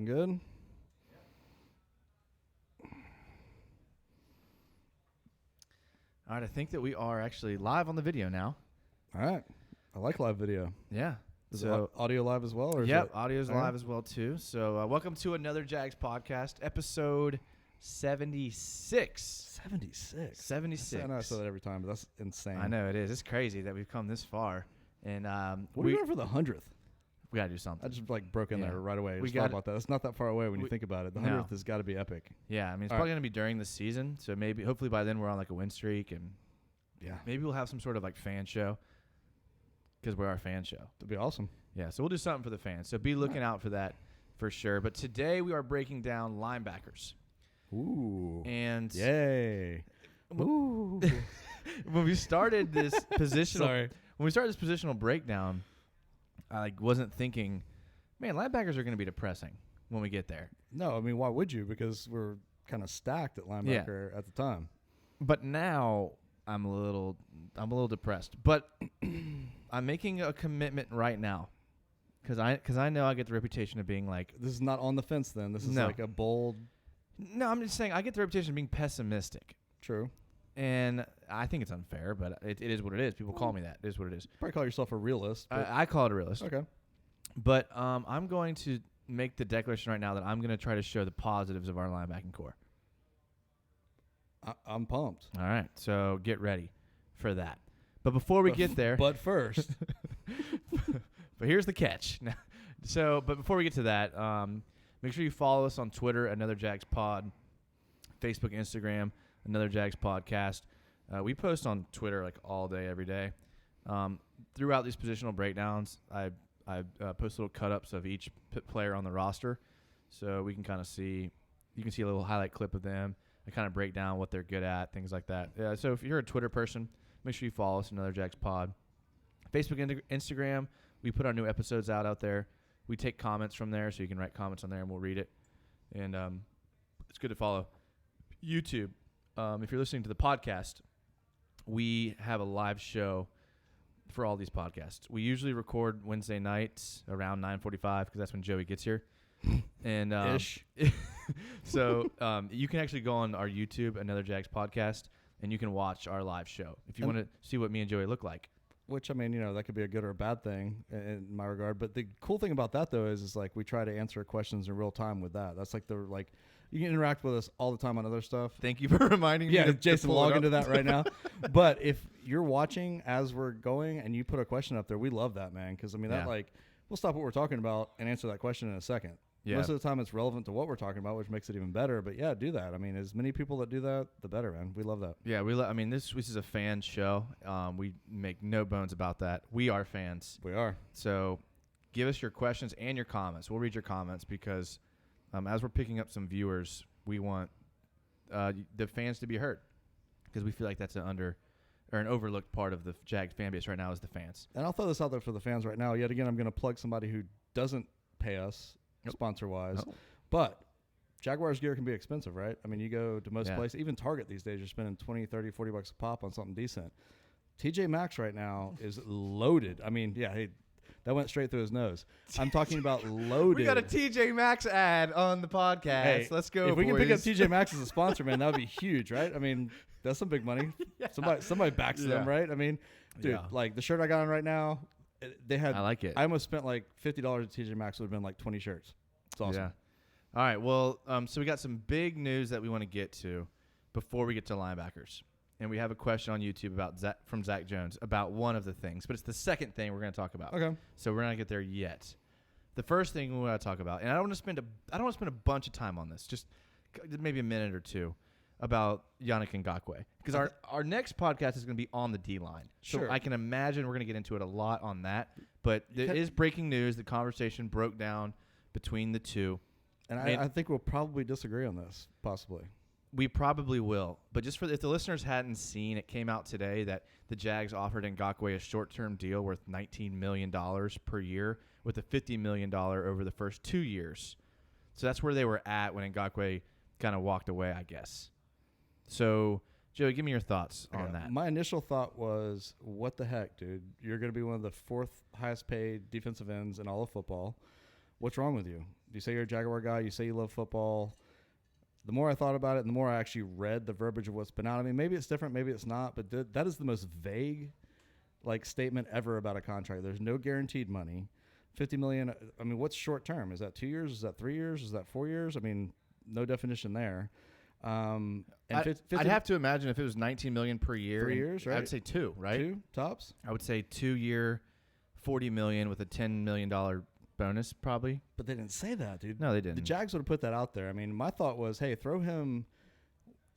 Good. All right, I think that we are actually live on the video now. All right. I like live video. Yeah. Is it audio live as well? Or Yep, audio's live as well, too. So welcome to another Jags podcast, episode 76. 76. 76. I know I say that every time, but that's insane. I know it is. It's crazy that we've come this far. And what are we doing for the 100th? We got to do something. I just broke in there right away. We thought about that. It's not that far away when you think about it. The 100th has got to be epic. Yeah, I mean, it's probably going to be during the season. So hopefully by then we're on like a win streak. And maybe we'll have some sort of like fan show because we're our fan show. That'd be awesome. Yeah, so we'll do something for the fans. So be looking out for that for sure. But today we are breaking down linebackers. Ooh. And yay. Ooh. When we started this positional breakdown, I wasn't thinking, man, linebackers are going to be depressing when we get there. No, I mean, why would you? Because we're kind of stacked at linebacker at the time. But now I'm a little depressed. But I'm making a commitment right now because I know I get the reputation of being like, this is not on the fence. Then this is like a bold. No, I'm just saying I get the reputation of being pessimistic. True. And I think it's unfair, but it is what it is. People call me that. It is what it is. Probably call yourself a realist. I call it a realist. Okay. But I'm going to make the declaration right now that I'm going to try to show the positives of our linebacking core. I'm pumped. All right. So get ready for that. But before we get there. But first. But here's the catch. But before we get to that, make sure you follow us on Twitter, Another Jags Pod, Facebook, Instagram, Another Jags Podcast. We post on Twitter like all day, every day. Throughout these positional breakdowns, I post little cut-ups of each player on the roster, so we can kind of see. You can see a little highlight clip of them. I kind of break down what they're good at, things like that. So if you're a Twitter person, make sure you follow us, Another Jags Pod. Facebook and Instagram, we put our new episodes out there. We take comments from there, so you can write comments on there, and we'll read it. And it's good to follow. YouTube. If you're listening to the podcast, we have a live show for all these podcasts. We usually record Wednesday nights around 9:45 because that's when Joey gets here. And so you can actually go on our YouTube, Another Jags Podcast, and you can watch our live show if you want to see what me and Joey look like. Which, I mean, that could be a good or a bad thing in my regard. But the cool thing about that, though, is like we try to answer questions in real time with that. That's like you can interact with us all the time on other stuff. Thank you for reminding me. Yeah, Jason, log into that right now. But if you're watching as we're going and you put a question up there, we love that, man. Because, I mean, we'll stop what we're talking about and answer that question in a second. Yeah. Most of the time it's relevant to what we're talking about, which makes it even better. But, yeah, do that. I mean, as many people that do that, the better, man. We love that. Yeah, I mean, this is a fan show. We make no bones about that. We are fans. We are. So give us your questions and your comments. We'll read your comments because as we're picking up some viewers, we want the fans to be heard because we feel like that's an overlooked part of the Jags fan base right now is the fans. And I'll throw this out there for the fans right now. Yet again, I'm going to plug somebody who doesn't pay us sponsor-wise. Nope. But Jaguars gear can be expensive, right? I mean, you go to most places, even Target these days, you're spending $20, $30, $40 a pop on something decent. TJ Maxx right now is loaded. I mean, that went straight through his nose. I'm talking about loaded. We got a TJ Maxx ad on the podcast. Hey, let's go, if we boys. can pick up TJ Maxx as a sponsor, man, that would be huge, right? I mean, that's some big money. Somebody backs them, right? I mean, dude, like the shirt I got on right now, I like it. I almost spent like $50 at TJ Maxx. Would have been like 20 shirts. It's awesome. Yeah. All right. Well, so we got some big news that we want to get to before we get to linebackers. And we have a question on YouTube from Zach Jones about one of the things, but it's the second thing we're going to talk about. Okay. So we're not going to get there yet. The first thing we want to talk about, and I don't want to spend a bunch of time on this, just maybe a minute or two about Yannick Ngakoue, because our next podcast is going to be on the D-line. Sure. So I can imagine we're going to get into it a lot on that, but there is breaking news. The conversation broke down between the two. And I think we'll probably disagree on this, possibly. We probably will, but just if the listeners hadn't seen, it came out today that the Jags offered Ngakoue a short-term deal worth $19 million per year with a $50 million over the first 2 years. So that's where they were at when Ngakoue kind of walked away, I guess. So, Joey, give me your thoughts on that. My initial thought was, what the heck, dude? You're going to be one of the fourth highest paid defensive ends in all of football. What's wrong with you? You say you're a Jaguar guy. You say you love football. The more I thought about it, and the more I actually read the verbiage of what's been out. I mean, maybe it's different, maybe it's not, but that is the most vague, statement ever about a contract. There's no guaranteed money. $50 million. I mean, what's short term? Is that 2 years? Is that 3 years? Is that 4 years? I mean, no definition there. And I'd have to imagine if it was $19 million per year. 3 years, right? I'd say 2, right? 2 tops. I would say 2 year, $40 million with a $10 million bonus, probably. But they didn't say that, dude. No, they didn't. The Jags would have put that out there. I mean, my thought was, hey, throw him,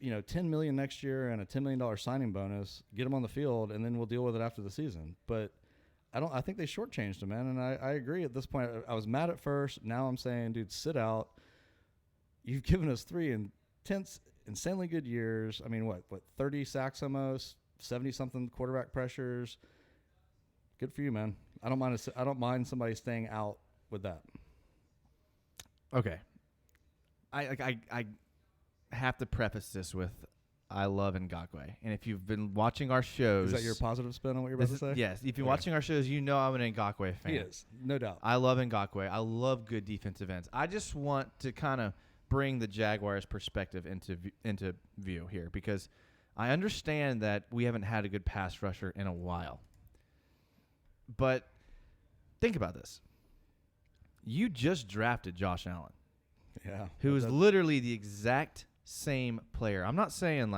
$10 million next year and a $10 million signing bonus, get him on the field, and then we'll deal with it after the season. But I think they shortchanged him, man. And I agree at this point. I was mad at first. Now I'm saying, dude, sit out. You've given us 3 intense, insanely good years. I mean, what 30 sacks almost, 70-something quarterback pressures. Good for you, man. I don't mind somebody staying out with that. Okay. I have to preface this with I love Ngakoue. And if you've been watching our shows. Is that your positive spin on what you're about to say? Yes. If you're watching our shows, you know I'm an Ngakoue fan. He is, no doubt. I love Ngakoue. I love good defensive ends. I just want to kind of bring the Jaguars' perspective into view here, because I understand that we haven't had a good pass rusher in a while. But think about this. You just drafted Josh Allen. Yeah. Who is literally the exact same player. I'm not saying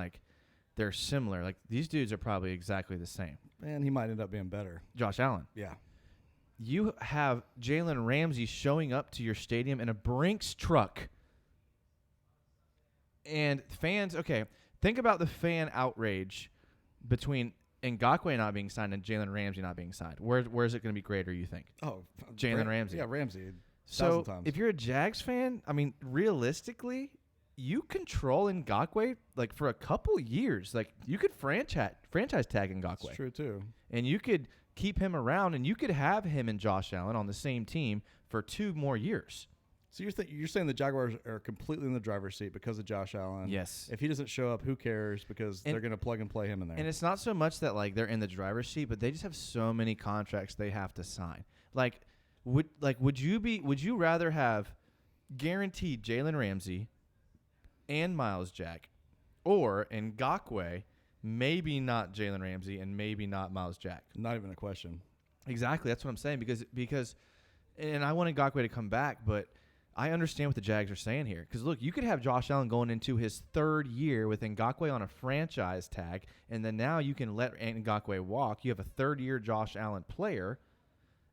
they're similar. These dudes are probably exactly the same. Man, he might end up being better. Josh Allen. Yeah. You have Jalen Ramsey showing up to your stadium in a Brinks truck. And fans, okay, think about the fan outrage between Ngakoue not being signed and Jalen Ramsey not being signed. Where is it going to be greater, you think? Oh, Jalen Ramsey. Yeah, Ramsey. So times. If you're a Jags fan, I mean, realistically, you control Ngakoue for a couple years. You could franchise tag Ngakoue. That's true too. And you could keep him around, and you could have him and Josh Allen on the same team for 2 more years. So you're saying the Jaguars are completely in the driver's seat because of Josh Allen. Yes. If he doesn't show up, who cares? Because they're going to plug and play him in there. And it's not so much that they're in the driver's seat, but they just have so many contracts they have to sign. Would you rather have guaranteed Jalen Ramsey and Miles Jack, or Ngakoue, maybe not Jalen Ramsey and maybe not Miles Jack? Not even a question. Exactly, that's what I'm saying, because and I want Ngakoue to come back, but I understand what the Jags are saying here. Because, look, you could have Josh Allen going into his 3rd year with Ngakoue on a franchise tag, and then now you can let Ngakoue walk. You have a 3rd-year Josh Allen player,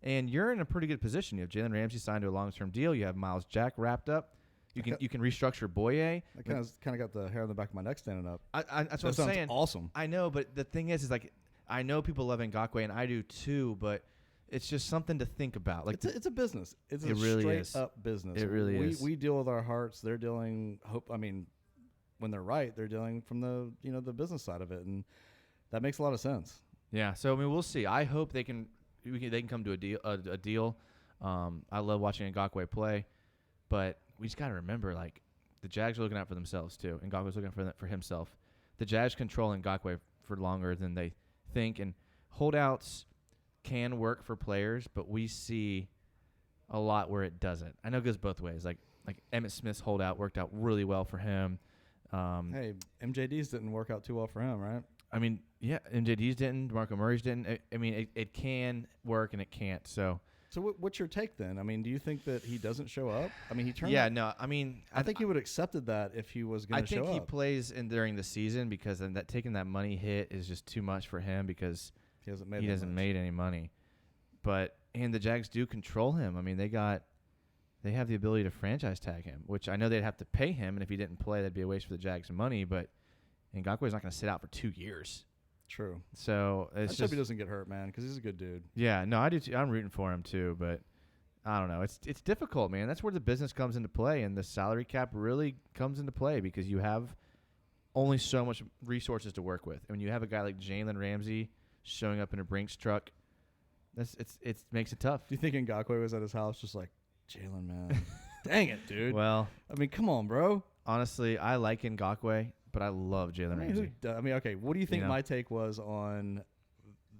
and you're in a pretty good position. You have Jalen Ramsey signed to a long-term deal. You have Miles Jack wrapped up. You can restructure Boye. I kind of got the hair on the back of my neck standing up. That's what I'm saying. Awesome. I know, but the thing is I know people love Ngakoue, and I do too, but it's just something to think about. It's a business. It's a really straight up business. It really is. We deal with our hearts. They're dealing. When they're right, they're dealing from the business side of it, and that makes a lot of sense. Yeah. So we'll see. I hope they can come to a deal. I love watching Ngakoue play, but we just got to remember the Jags are looking out for themselves too. Ngakoue's looking for himself. The Jags control Ngakoue for longer than they think, and holdouts can work for players, but we see a lot where it doesn't. I know it goes both ways. Like Emmitt Smith's holdout worked out really well for him. Hey, MJD's didn't work out too well for him, right? I mean, yeah, MJD's didn't. DeMarco Murray's didn't. It can work and it can't. So what's your take then? I mean, do you think that he doesn't show up? I mean, he turned. Yeah, no. I mean, I think he would have accepted that if he was going to show up. I think he plays during the season because then taking that money hit is just too much for him because he hasn't made any money. And the Jags do control him. I mean, they have the ability to franchise tag him, which I know they'd have to pay him, and if he didn't play, that'd be a waste for the Jags' money. But Ngakoue's not going to sit out for 2 years. True. So I hope he doesn't get hurt, man, because he's a good dude. Yeah, no, I do too. I'm rooting for him too, but I don't know. It's difficult, man. That's where the business comes into play, and the salary cap really comes into play because you have only so much resources to work with. And when you have a guy like Jalen Ramsey showing up in a Brinks truck, it makes it tough. Do you think Ngakoue was at his house just like, Jalen, man, dang it, dude? Well, I mean, come on, bro. Honestly, I like Ngakoue, but I love Jalen Ramsey. Okay, what do you think my take was on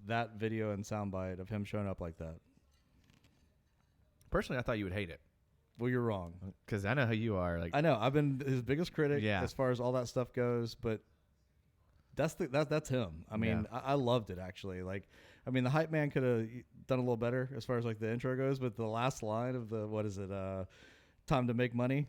that video and soundbite of him showing up like that? Personally, I thought you would hate it. Well, you're wrong. Because I know how you are. Like I know. I've been his biggest critic as far as all that stuff goes, but that's him. I mean, I loved it, actually. Like, I mean, the hype man could have done a little better as far as, like, the intro goes, but the last line of the, what is it, time to make money?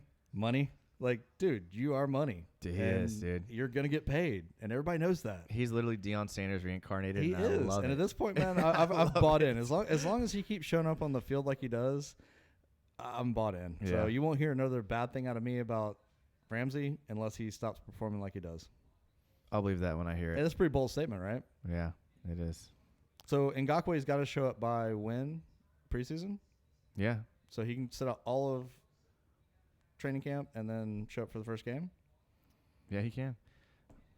Like, dude, you are money. He is, dude. You're going to get paid, and everybody knows that. He's literally Deion Sanders reincarnated. He is. I love and it. At this point, man, I've bought in. As long as he keeps showing up on the field like he does, I'm bought in. Yeah. So you won't hear another bad thing out of me about Ramsey unless he stops performing like he does. I'll believe that when I hear it. And that's a pretty bold statement, right? Yeah, it is. So Ngakwe's got to show up by when? Preseason? Yeah. So he can sit out all of training camp and then show up for the first game? Yeah, he can.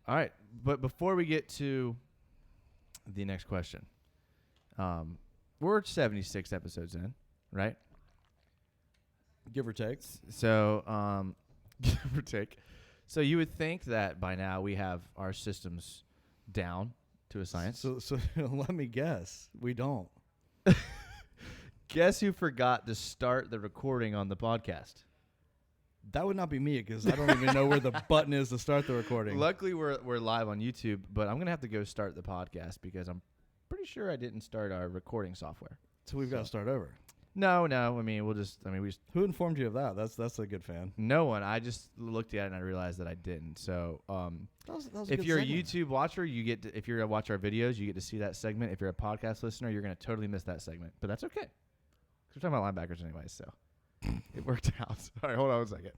All right. But before we get to the next question, we're 76 episodes in, right? Give or take. So, give or take. So you would think that by now we have our systems down to a science. So let me guess. We don't. Guess who forgot to start the recording on the podcast? That would not be me because I don't even know where the button is to start the recording. Luckily, we're live on YouTube, but I'm going to have to go start the podcast because I'm pretty sure I didn't start our recording software. So we've got to start over. No. I mean, we just. Who informed you of that? That's a good fan. No one. I just looked at it and I realized that I didn't. So, that was if you're a YouTube watcher, if you're to watch our videos, you get to see that segment. If you're a podcast listener, you're going to totally miss that segment. But that's okay. We're talking about linebackers anyway, so it worked out. All right, hold on a second.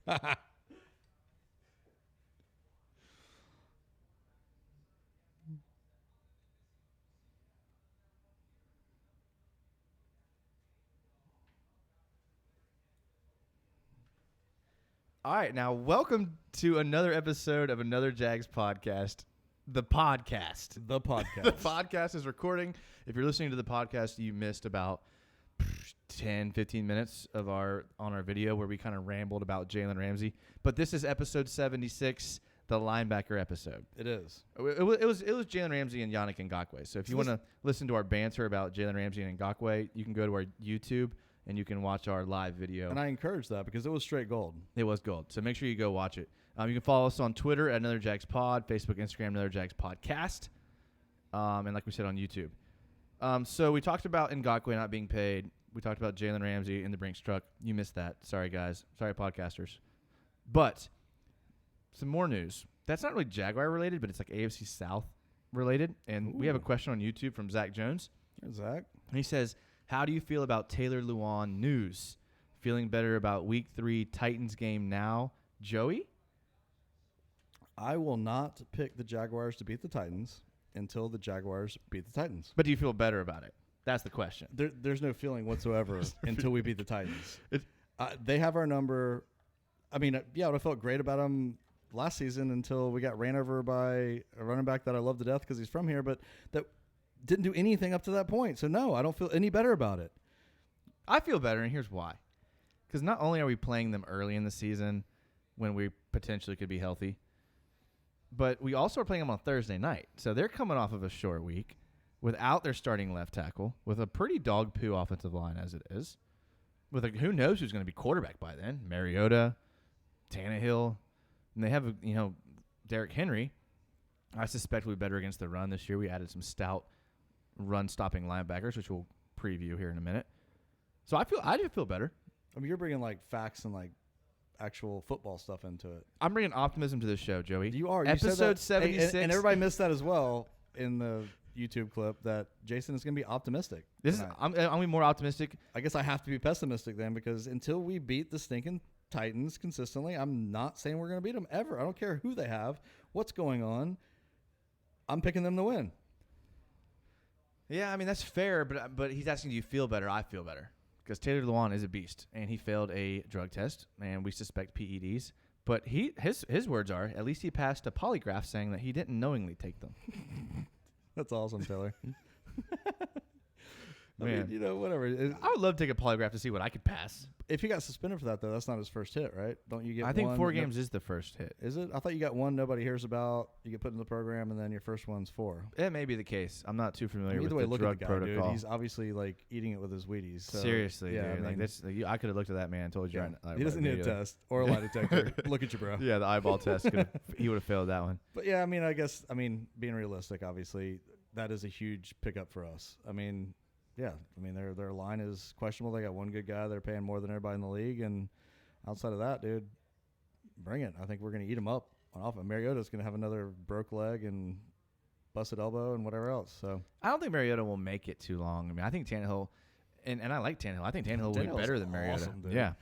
All right, now welcome to another episode of another Jags podcast. The podcast. The podcast. The podcast is recording. If you're listening to the podcast, you missed about 10, 15 minutes of on our video where we kind of rambled about Jalen Ramsey. But this is episode 76, the linebacker episode. It is. It was Jalen Ramsey and Yannick Ngakoue. So if you want to listen to our banter about Jalen Ramsey and Ngakoue, you can go to our YouTube and you can watch our live video. And I encourage that because it was straight gold. It was gold. So make sure you go watch it. You can follow us on Twitter at Another Jags Pod, Facebook, Instagram, Another Jags Podcast, and like we said, on YouTube. So we talked about Ngakoue not being paid. We talked about Jalen Ramsey in the Brinks truck. You missed that. Sorry, guys. Sorry, podcasters. But some more news. That's not really Jaguar related, but it's like AFC South related. And we have a question on YouTube from Zach Jones. Here's Zach. He says, how do you feel about Taylor Lewan news? Feeling better about Week 3 Titans game now? Joey? I will not pick the Jaguars to beat the Titans until the Jaguars beat the Titans. But do you feel better about it? That's the question. There's no feeling whatsoever until we beat the Titans. They have our number. I mean, I would have felt great about them last season until we got ran over by a running back that I love to death because he's from here, but that didn't do anything up to that point. So, no, I don't feel any better about it. I feel better, and here's why. Because not only are we playing them early in the season when we potentially could be healthy, but we also are playing them on Thursday night. So they're coming off of a short week without their starting left tackle, with a pretty dog poo offensive line as it is. With who knows who's going to be quarterback by then? Mariota, Tannehill, and they have Derrick Henry. I suspect we'll be better against the run this year. We added some stout run-stopping linebackers, which we'll preview here in a minute. So I do feel better. I mean, you're bringing like facts and like actual football stuff into it. I'm bringing optimism to this show, Joey. You are. Episode 76. And everybody missed that as well in the YouTube clip that Jason is going to be optimistic. I'm going to be more optimistic. I guess I have to be pessimistic then because until we beat the stinking Titans consistently, I'm not saying we're going to beat them ever. I don't care who they have, what's going on. I'm picking them to win. Yeah, I mean, that's fair, but he's asking, do you feel better? I feel better because Taylor Lewan is a beast, and he failed a drug test, and we suspect PEDs. But his words are, at least he passed a polygraph saying that he didn't knowingly take them. That's awesome, Taylor. I mean, whatever. I would love to take a polygraph to see what I could pass. If he got suspended for that, though, that's not his first hit, right? Don't you get I think 4 games is the first hit. Is it? I thought you got one nobody hears about, you get put in the program, and then your first one's 4. It may be the case. I'm not too familiar with way, the look drug at the guy, protocol. Dude. He's obviously, eating it with his Wheaties. So, seriously, yeah, dude. I mean, I could have looked at that man and told you. Yeah. He doesn't need a test or a lie detector. Look at you, bro. Yeah, the eyeball test. He would have failed that one. But, yeah, I mean, being realistic, obviously, that is a huge pickup for us. I mean, yeah, their line is questionable. They got one good guy. They're paying more than everybody in the league, and outside of that, dude, bring it. I think we're going to eat them up on offense. Mariota's going to have another broke leg and busted elbow and whatever else. So I don't think Mariota will make it too long. I mean, I think Tannehill, and I like Tannehill. I think Tannehill will be better than Mariota. Awesome, dude. Yeah.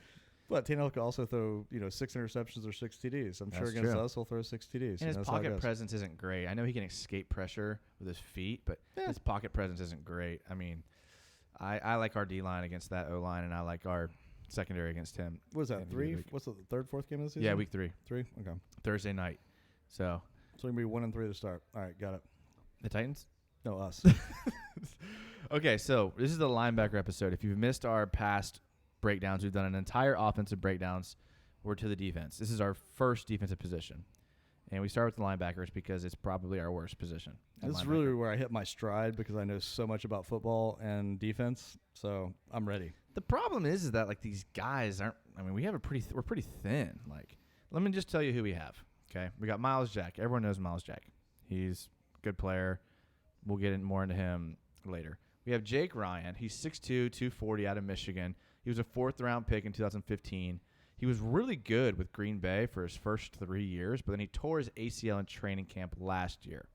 But Tannehill could also throw, 6 interceptions or 6 TDs. I'm sure That's against true. us, he'll throw 6 TDs. And his pocket presence isn't great. I know he can escape pressure with his feet, but his pocket presence isn't great. I mean, I like our D-line against that O-line, and I like our secondary against him. What is that, 3? What's the third, fourth game of the season? Yeah, week 3. 3? Okay. Thursday night. So it's going to be 1-3 to start. All right, got it. The Titans? No, us. Okay, so this is the linebacker episode. If you've missed our past breakdowns, we've done an entire offensive breakdowns. We're to the defense. This is our first defensive position. And we start with the linebackers because it's probably our worst position. This is really where I hit my stride because I know so much about football and defense, so I'm ready. The problem is that these guys aren't. I mean, we're pretty thin. Let me just tell you who we have. Okay, we got Miles Jack. Everyone knows Miles Jack. He's a good player. We'll get more into him later. We have Jake Ryan. He's 6'2", 240 out of Michigan. He was a 4th-round pick in 2015. He was really good with Green Bay for his first 3 years, but then he tore his ACL in training camp last year.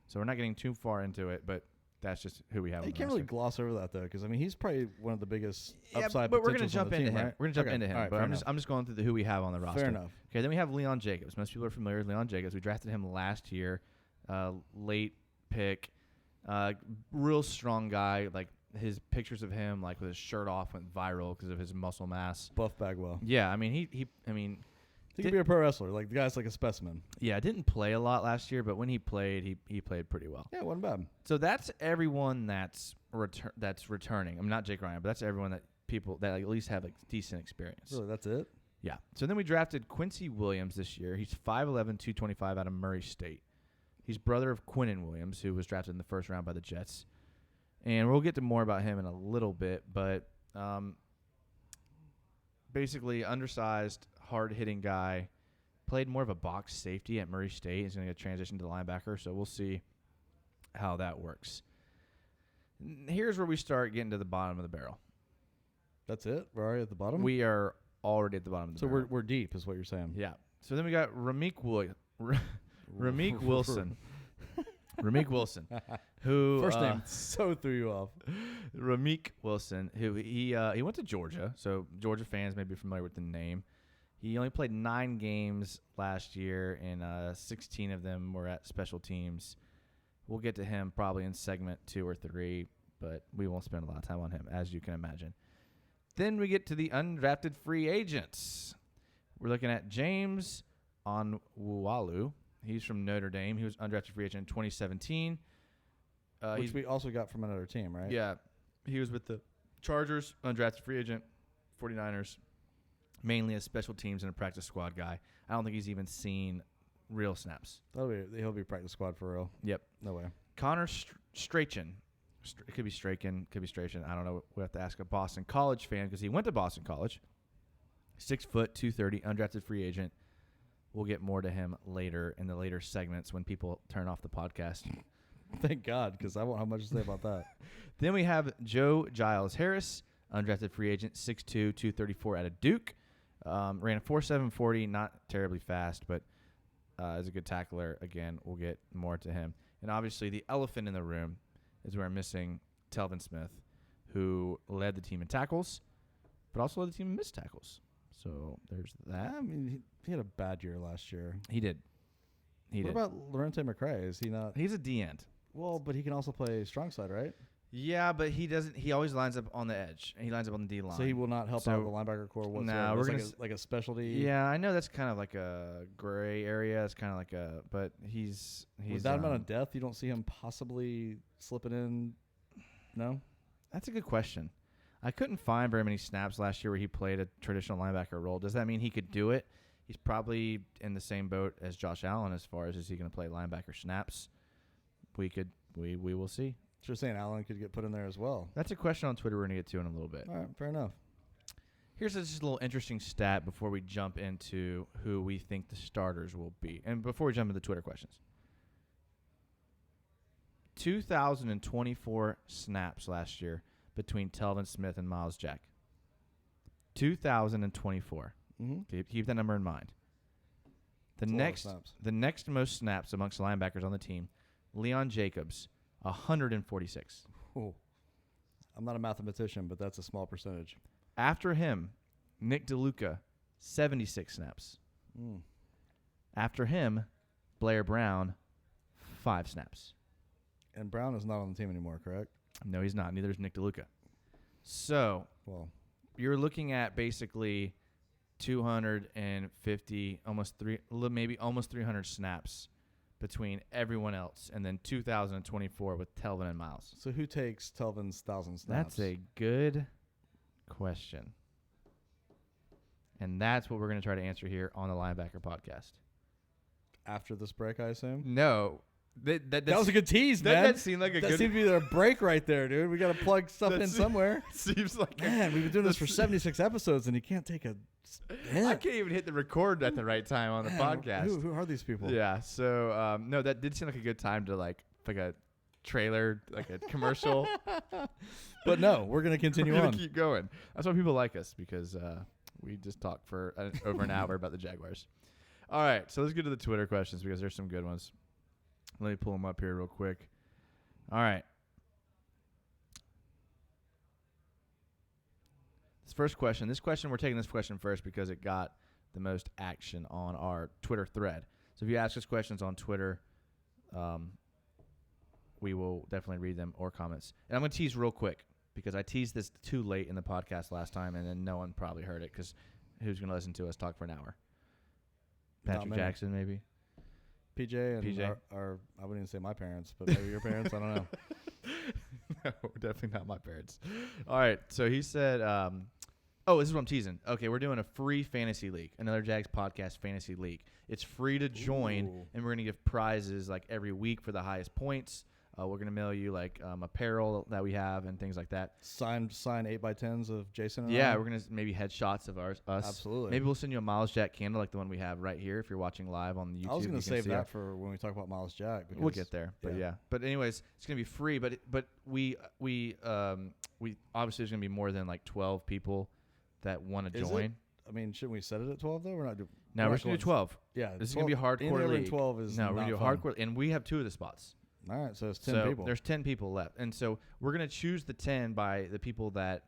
So we're not getting too far into it, but that's just who we have. You can't really gloss over that, though, because, he's probably one of the biggest upside but we're going to potentials jump on the into team, him. right? We're going to jump into him, right, but I'm just going through who we have on the roster. Fair enough. Okay, then we have Leon Jacobs. Most people are familiar with Leon Jacobs. We drafted him last year, late pick, real strong guy. His pictures of him, with his shirt off, went viral because of his muscle mass. Buff Bagwell. Yeah, I mean, he could be a pro wrestler. The guy's like a specimen. Yeah, didn't play a lot last year, but when he played, he played pretty well. Yeah, wasn't bad. So that's everyone that's returning. I'm not Jake Ryan, but that's everyone that at least have decent experience. Really, that's it? Yeah. So then we drafted Quincy Williams this year. He's 5'11", 225 out of Murray State. He's brother of Quinnen Williams, who was drafted in the first round by the Jets. And we'll get to more about him in a little bit, but basically undersized, hard-hitting guy, played more of a box safety at Murray State. He's going to get transitioned to the linebacker, so we'll see how that works. Here's where we start getting to the bottom of the barrel. That's it? We're already at the bottom? We are already at the bottom of the barrel. So we're deep is what you're saying. Yeah. So then we got Ramik Wilson. Ramik Wilson, who first name so threw you off. Ramik Wilson, who he went to Georgia, so Georgia fans may be familiar with the name. He only played 9 games last year, and 16 of them were at special teams. We'll get to him probably in segment 2 or 3, but we won't spend a lot of time on him, as you can imagine. Then we get to the undrafted free agents. We're looking at James Onwualu. He's from Notre Dame. He was undrafted free agent in 2017. Which we also got from another team, right? Yeah. He was with the Chargers, undrafted free agent, 49ers, mainly a special teams and a practice squad guy. I don't think he's even seen real snaps. He'll be practice squad for real. Yep. No way. Connor Strachan. It could be Strachan, could be Strachan. I don't know. We have to ask a Boston College fan because he went to Boston College. 6 foot, 230, undrafted free agent. We'll get more to him later in the later segments when people turn off the podcast. Thank God, because I won't have much to say about that. Then we have Joe Giles Harris, undrafted free agent, 6'2", 234 out of Duke. Ran a 4.7 40, not terribly fast, but is a good tackler. Again, we'll get more to him. And obviously the elephant in the room is we're missing Telvin Smith, who led the team in tackles, but also led the team in missed tackles. So there's that. I mean, he had a bad year last year. He did. What about Lorente McRae? Is he not? He's a D-end. Well, but he can also play strong side, right? Yeah, but he doesn't. He always lines up on the edge. He lines up on the D line. So he will not help out the linebacker core whatsoever. No, we're gonna like a specialty. Yeah, I know that's kind of like a gray area. It's kind of like a, but he's with that amount of depth, you don't see him possibly slipping in. No. That's a good question. I couldn't find very many snaps last year where he played a traditional linebacker role. Does that mean he could do it? He's probably in the same boat as Josh Allen as far as is he going to play linebacker snaps? We will see. So you're saying Allen could get put in there as well? That's a question on Twitter we're going to get to in a little bit. All right, fair enough. Here's just a little interesting stat before we jump into who we think the starters will be. And before we jump into the Twitter questions. 2,024 snaps last year between Telvin Smith and Miles Jack. 2,024. Mm-hmm. Keep that number in mind. The next most snaps amongst linebackers on the team, Leon Jacobs, 146. Oh, I'm not a mathematician, but that's a small percentage. After him, Nick DeLuca, 76 snaps. After him, Blair Brown, 5 snaps. And Brown is not on the team anymore, correct? No, he's not. Neither is Nick DeLuca. So, you're looking at basically 250, maybe almost 300 snaps between everyone else, and then 2024 with Telvin and Miles. So who takes Telvin's 1,000 snaps? That's a good question. And that's what we're going to try to answer here on the Linebacker Podcast. After this break, I assume? No. That was a good tease, man. That seemed like a good... That seemed to be their break right there, dude. We got to plug stuff in somewhere. Seems like... Man, we've been doing this for 76 episodes, and you can't take a... I can't even hit the record at the right time on the podcast. Who are these people? Yeah, so, no, that did seem like a good time to, like a trailer, like a commercial. But no, we're going to continue on. on. Keep going. That's why people like us, because we just talk for over an hour about the Jaguars. All right, so let's get to the Twitter questions, because there's some good ones. Let me pull them up here real quick. All right. This question, we're taking this question first because it got the most action on our Twitter thread. So if you ask us questions on Twitter, we will definitely read them or comments. And I'm going to tease real quick because I teased this too late in the podcast last time, and then no one probably heard it because who's going to listen to us talk for an hour? Patrick Jackson, maybe? PJ and our I wouldn't even say my parents, but maybe your parents. I don't know. No, definitely not my parents. All right. So he said, this is what I'm teasing. Okay, we're doing a free fantasy league, another Jags podcast fantasy league. It's free to join, and we're going to give prizes like every week for the highest points. We're going to mail you like apparel that we have and things like that. Sign 8x10s of Jason and Yeah, I. we're going to maybe headshots of us. Absolutely. Maybe we'll send you a Miles Jack candle like the one we have right here if you're watching live on the YouTube. I was going to save that for when we talk about Miles Jack. We'll get there. But yeah. But anyways, it's going to be free. But we obviously there's going to be more than like 12 people that want to join. I mean, shouldn't we set it at 12 though? We're not doing. No, we're going to do 12. Yeah, this is going to be a hardcore league. 12 is no, we're going to do hardcore, and we have 2 of the spots. All right, so it's 10 people. There's 10 people left, and so we're going to choose the 10 by the people that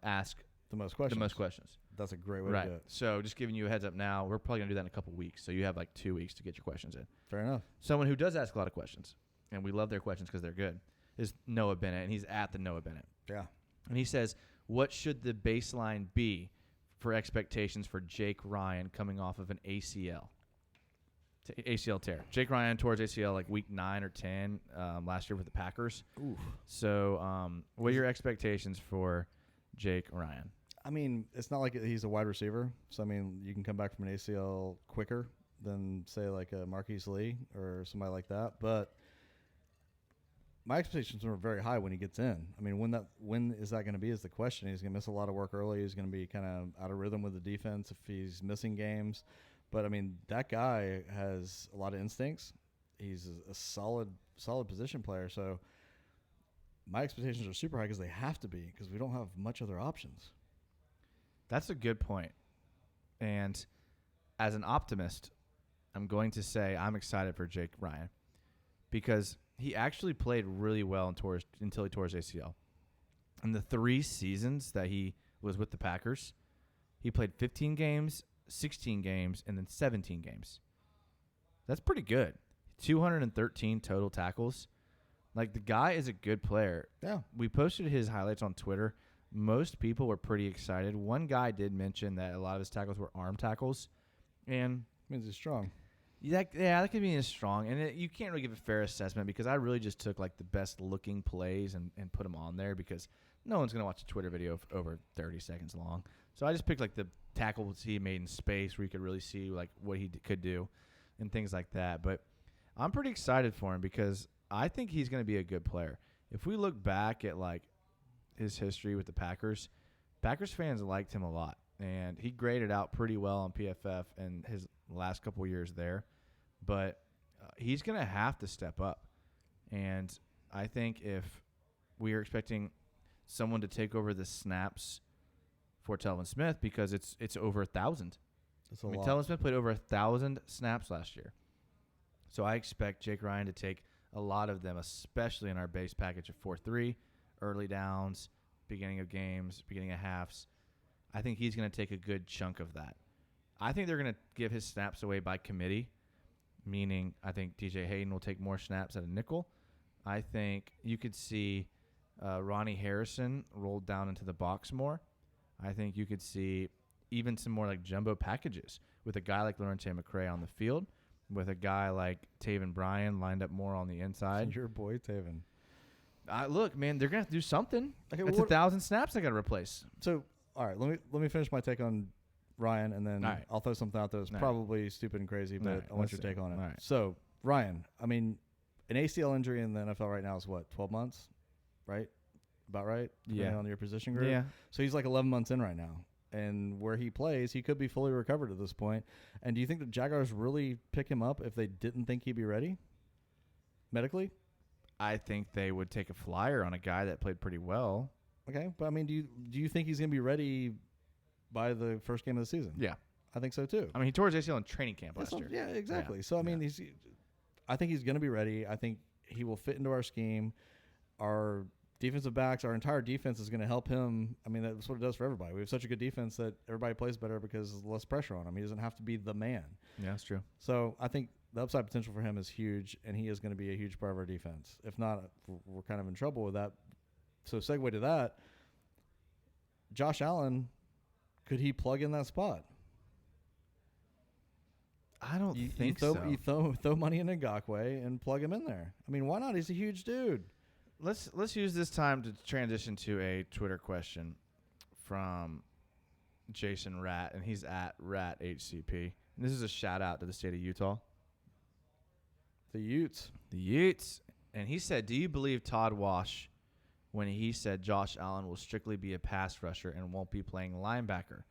ask the most questions. That's a great way to do it. So just giving you a heads up now, we're probably going to do that in a couple weeks. So you have like 2 weeks to get your questions in. Fair enough. Someone who does ask a lot of questions, and we love their questions because they're good, is Noah Bennett, and he's at the Noah Bennett. Yeah. And he says, what should the baseline be for expectations for Jake Ryan coming off of an ACL tear? Jake Ryan towards ACL like week 9 or 10 last year with the Packers. Ooh. So what are your expectations for Jake Ryan? I mean, it's not like he's a wide receiver. So, I mean, you can come back from an ACL quicker than, say, like a Marquise Lee or somebody like that. But my expectations are very high when he gets in. I mean, when is that going to be is the question. He's going to miss a lot of work early. He's going to be kind of out of rhythm with the defense if he's missing games. But, I mean, that guy has a lot of instincts. He's a solid position player. So my expectations are super high because they have to be because we don't have much other options. That's a good point. And as an optimist, I'm going to say I'm excited for Jake Ryan because he actually played really well until he tore his ACL. In the 3 seasons that he was with the Packers, he played 15 games, 16 games, and then 17 games. That's pretty good. 213 total tackles. Like, the guy is a good player. Yeah. We posted his highlights on Twitter. Most people were pretty excited. One guy did mention that a lot of his tackles were arm tackles. And means he's strong. That could be as strong. And you can't really give a fair assessment because I really just took like the best looking plays and put them on there because no one's going to watch a Twitter video of over 30 seconds long. So I just picked like the tackles he made in space where you could really see like what he could do and things like that. But I'm pretty excited for him because I think he's going to be a good player. If we look back at like his history with the Packers fans liked him a lot. And he graded out pretty well on PFF in his last couple of years there. But he's going to have to step up. And I think if we are expecting someone to take over the snaps for Telvin Smith because it's over 1,000. I mean, Telvin Smith played over 1,000 snaps last year. So I expect Jake Ryan to take a lot of them, especially in our base package of 4-3, early downs, beginning of games, beginning of halves. I think he's going to take a good chunk of that. I think they're going to give his snaps away by committee, meaning I think DJ Hayden will take more snaps at a nickel. I think you could see Ronnie Harrison rolled down into the box more. I think you could see even some more like jumbo packages with a guy like Lawrence McCray on the field, with a guy like Taven Bryan lined up more on the inside. Your boy Taven. Look, man, they're going to have to do something. Okay, it's 1,000 snaps they got to replace. So, all right, let me finish my take on Ryan, and then I'll throw something out that's probably stupid and crazy, but I want your take on it. Right. So, Ryan, I mean, an ACL injury in the NFL right now is what, 12 months, right? About right? Yeah. On your position group? Yeah. So he's like 11 months in right now. And where he plays, he could be fully recovered at this point. And do you think the Jaguars really pick him up if they didn't think he'd be ready medically? I think they would take a flyer on a guy that played pretty well. Okay, but I mean, do you think he's going to be ready by the first game of the season? Yeah. I think so too. I mean, he tore his ACL in training camp last year. Yeah, exactly. Yeah. So, I mean, I think he's going to be ready. I think he will fit into our scheme. Our defensive backs, our entire defense is going to help him. I mean, that's what it does for everybody. We have such a good defense that everybody plays better because there's less pressure on him. He doesn't have to be the man. Yeah, that's true. So I think the upside potential for him is huge, and he is going to be a huge part of our defense. If not, we're kind of in trouble with that. So segue to that, Josh Allen, could he plug in that spot? I don't think so. You throw money in Ngakoue and plug him in there. I mean, why not? He's a huge dude. Let's use this time to transition to a Twitter question from Jason Rat, and he's at RatHCP. And this is a shout out to the state of Utah. The Utes. And he said, do you believe Todd Wash when he said Josh Allen will strictly be a pass rusher and won't be playing linebacker?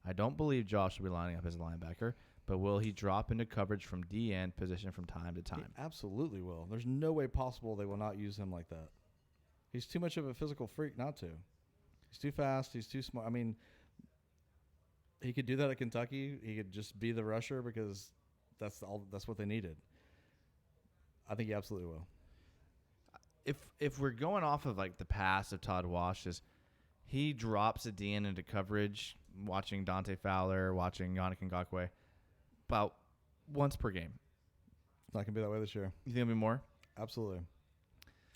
I don't believe Josh will be lining up as a linebacker, but will he drop into coverage from D-end position from time to time? He absolutely will. There's no way possible they will not use him like that. He's too much of a physical freak not to. He's too fast. He's too smart. I mean, he could do that at Kentucky. He could just be the rusher because that's what they needed. I think he absolutely will. If we're going off of like the past of Todd Wash, is he drops a D-end into coverage, watching Dante Fowler, watching Yannick Ngakoue, about once per game. It's not going to be that way this year. You think it'll be more? Absolutely.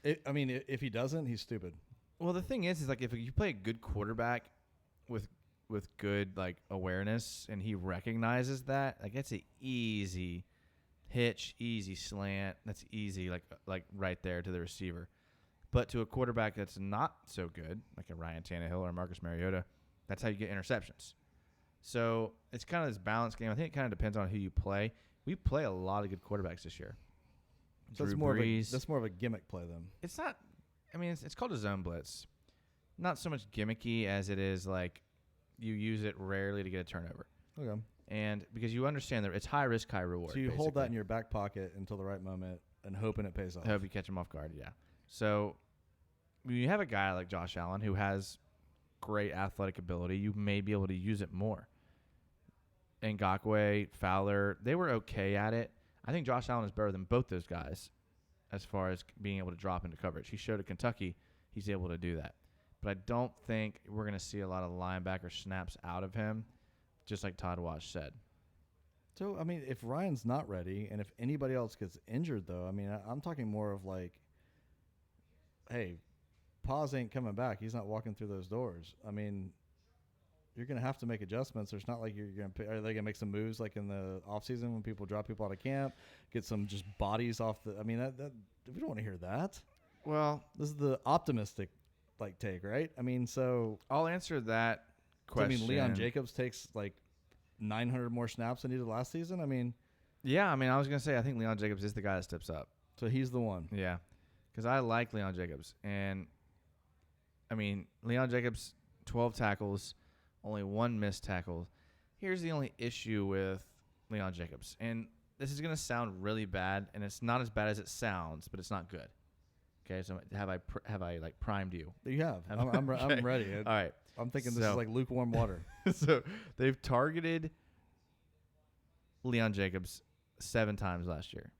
If he doesn't, he's stupid. Well, the thing is like if you play a good quarterback with good like awareness and he recognizes that, like that's an easy hitch, easy slant. That's easy, like right there to the receiver. But to a quarterback that's not so good, like a Ryan Tannehill or Marcus Mariota, that's how you get interceptions. So it's kind of this balance game. I think it kind of depends on who you play. We play a lot of good quarterbacks this year. So that's more of a gimmick play then. It's not. I mean, it's called a zone blitz. Not so much gimmicky as it is like you use it rarely to get a turnover. Okay. And because you understand that it's high risk, high reward. So you hold that in your back pocket until the right moment and hoping it pays off. I hope you catch him off guard, yeah. So when you have a guy like Josh Allen who has great athletic ability, you may be able to use it more. Ngakoue, Fowler, they were okay at it. I think Josh Allen is better than both those guys as far as being able to drop into coverage. He showed at Kentucky he's able to do that. But I don't think we're going to see a lot of linebacker snaps out of him, just like Todd Wash said. So, I mean, if Ryan's not ready and if anybody else gets injured, though, I mean, I'm talking more of like, hey, Paz ain't coming back. He's not walking through those doors. I mean, you're going to have to make adjustments. There's not like you're going to – are they going to make some moves like in the offseason when people drop people out of camp, get some just bodies off the – I mean, that we don't want to hear that. Well, this is the optimistic take, right? I mean, so – I'll answer that question. I mean, Leon Jacobs takes like 900 more snaps than he did last season? I mean – yeah, I mean, I was going to say I think Leon Jacobs is the guy that steps up. So he's the one. Yeah, because I like Leon Jacobs. And, I mean, Leon Jacobs, 12 tackles, only 1 missed tackle. Here's the only issue with Leon Jacobs. And this is going to sound really bad, and it's not as bad as it sounds, but it's not good. Okay, so have I like primed you? You have. I'm ready. All right. I'm thinking this is like lukewarm water. So they've targeted Leon Jacobs 7 times last year.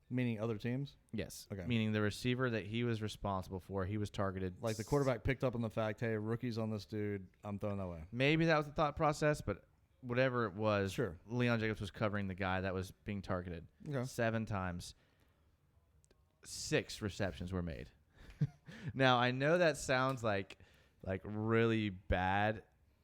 Meaning other teams? Yes. Okay. Meaning the receiver that he was responsible for, he was targeted. Like the quarterback picked up on the fact, hey, rookie's on this dude, I'm throwing that way. Maybe that was the thought process, but whatever it was, sure. Leon Jacobs was covering the guy that was being targeted 7 times. 6 receptions were made. Now, I know that sounds like really bad,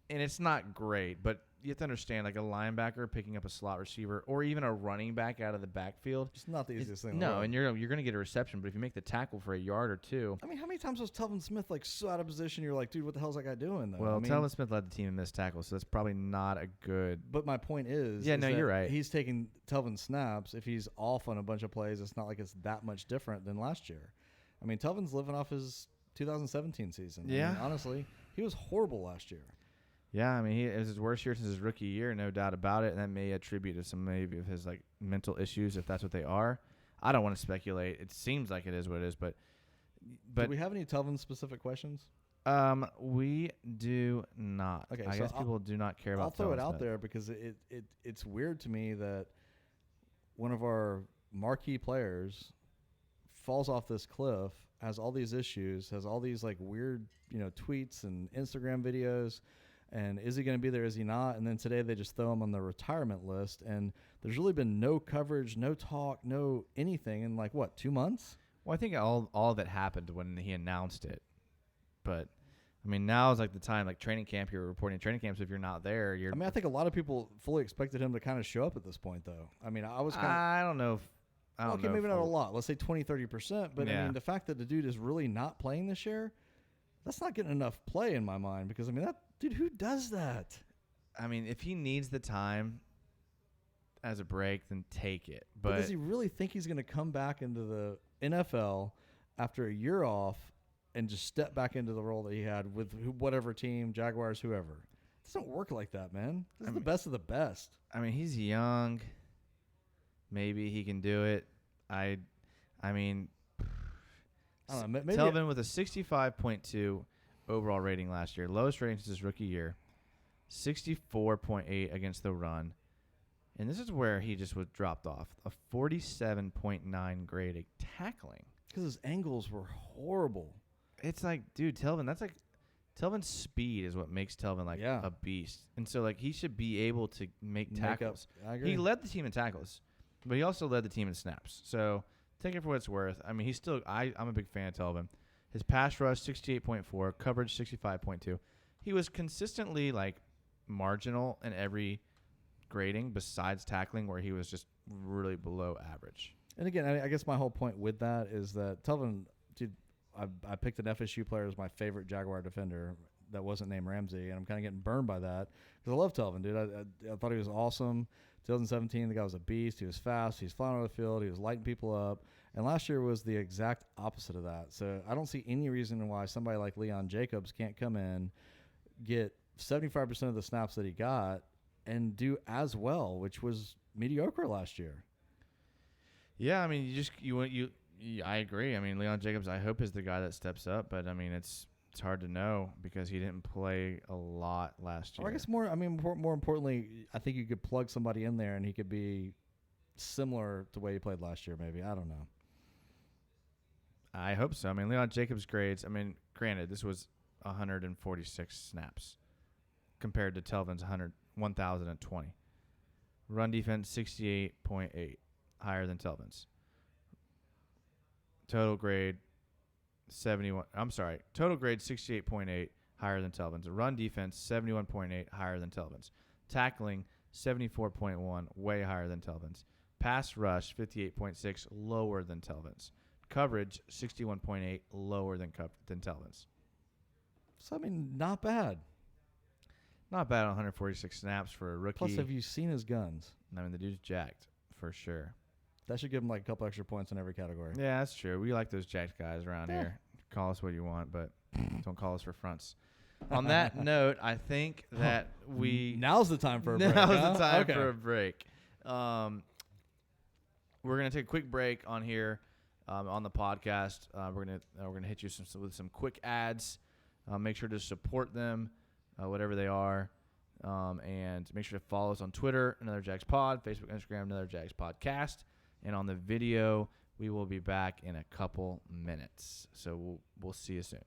and it's not great, but you have to understand, like a linebacker picking up a slot receiver or even a running back out of the backfield. It's not the easiest thing. No, and you're going to get a reception, but if you make the tackle for a yard or 2. I mean, how many times was Telvin Smith like so out of position? You're like, dude, what the hell is that guy doing? Though? Well, I mean, Telvin Smith led the team in missed tackles, so that's probably not a good. But my point is, yeah, no, you're right. He's taking Telvin snaps. If he's off on a bunch of plays, it's not like it's that much different than last year. I mean, Telvin's living off his 2017 season. Yeah, I mean, honestly, he was horrible last year. Yeah, I mean, it was his worst year since his rookie year, no doubt about it, and that may attribute to some maybe of his like mental issues, if that's what they are. I don't want to speculate. It seems like it is what it is, but do we have any Telvin specific questions? We do not. Okay, I guess people do not care about. I'll throw it out Smith. there because it's weird to me that one of our marquee players falls off this cliff, has all these issues, has all these like weird, tweets and Instagram videos. And is he going to be there? Is he not? And then today they just throw him on the retirement list. And there's really been no coverage, no talk, no anything in 2 months? Well, I think all of it happened when he announced it. But, I mean, now is like the time, like training camp, you're reporting training camps. If you're not there, you're. I mean, I think a lot of people fully expected him to kind of show up at this point, though. I mean, I was kind of. I don't know. Okay, maybe not a lot. Let's say 20, 30%. But, yeah. I mean, the fact that the dude is really not playing this year, that's not getting enough play in my mind. Because, I mean, dude, who does that? I mean, if he needs the time as a break, then take it. But does he really think he's going to come back into the NFL after a year off and just step back into the role that he had with whatever team, Jaguars, whoever? It doesn't work like that, man. This is the best of the best. I mean, he's young. Maybe he can do it. I mean, I don't know. Maybe Telvin with a 65.2 overall rating last year, lowest rating since his rookie year, 64.8 against the run, and this is where he just was dropped off, a 47.9 grade at tackling. Because his angles were horrible. It's like, dude, Telvin's speed is what makes Telvin a beast, and so he should be able to make tackles. I agree. He led the team in tackles, but he also led the team in snaps. So take it for what it's worth. I mean, he's still. I'm a big fan of Telvin. His pass rush 68.4, coverage 65.2. He was consistently marginal in every grading besides tackling, where he was just really below average. And again, I guess my whole point with that is that Telvin, dude, I picked an FSU player as my favorite Jaguar defender that wasn't named Ramsey, and I'm kind of getting burned by that because I love Telvin, dude. I thought he was awesome. 2017, the guy was a beast. He was fast. He was flying on the field. He was lighting people up. And last year was the exact opposite of that. So I don't see any reason why somebody like Leon Jacobs can't come in, get 75% of the snaps that he got, and do as well, which was mediocre last year. Yeah, I mean, I agree. I mean, Leon Jacobs, I hope, is the guy that steps up, but I mean, it's hard to know because he didn't play a lot last year. Or I guess more importantly, I think you could plug somebody in there and he could be similar to the way he played last year. Maybe, I don't know. I hope so. I mean, Leon Jacobs' grades. I mean, granted, this was 146 snaps compared to Telvin's 1,020. Run defense 68.8, higher than Telvin's. Total grade 71. I'm sorry. Total grade 68.8, higher than Telvin's. Run defense, 71.8, higher than Telvin's. Tackling, 74.1, way higher than Telvin's. Pass rush, 58.6, lower than Telvin's. Coverage, 61.8, lower than Telvin's. So, I mean, not bad. Not bad on 146 snaps for a rookie. Plus, have you seen his guns? I mean, the dude's jacked, for sure. That should give him like a couple extra points in every category. Yeah, that's true. We like those jacked guys around here. Call us what you want, but don't call us for fronts. On that note, I think that now's the time for a break. Now's the time for a break. We're gonna take a quick break on here on the podcast. We're gonna hit you with some quick ads. Make sure to support them, whatever they are, and make sure to follow us on Twitter, Another Jags Pod, Facebook, Instagram, Another Jags Podcast, and on the video. We will be back in a couple minutes, so we'll see you soon.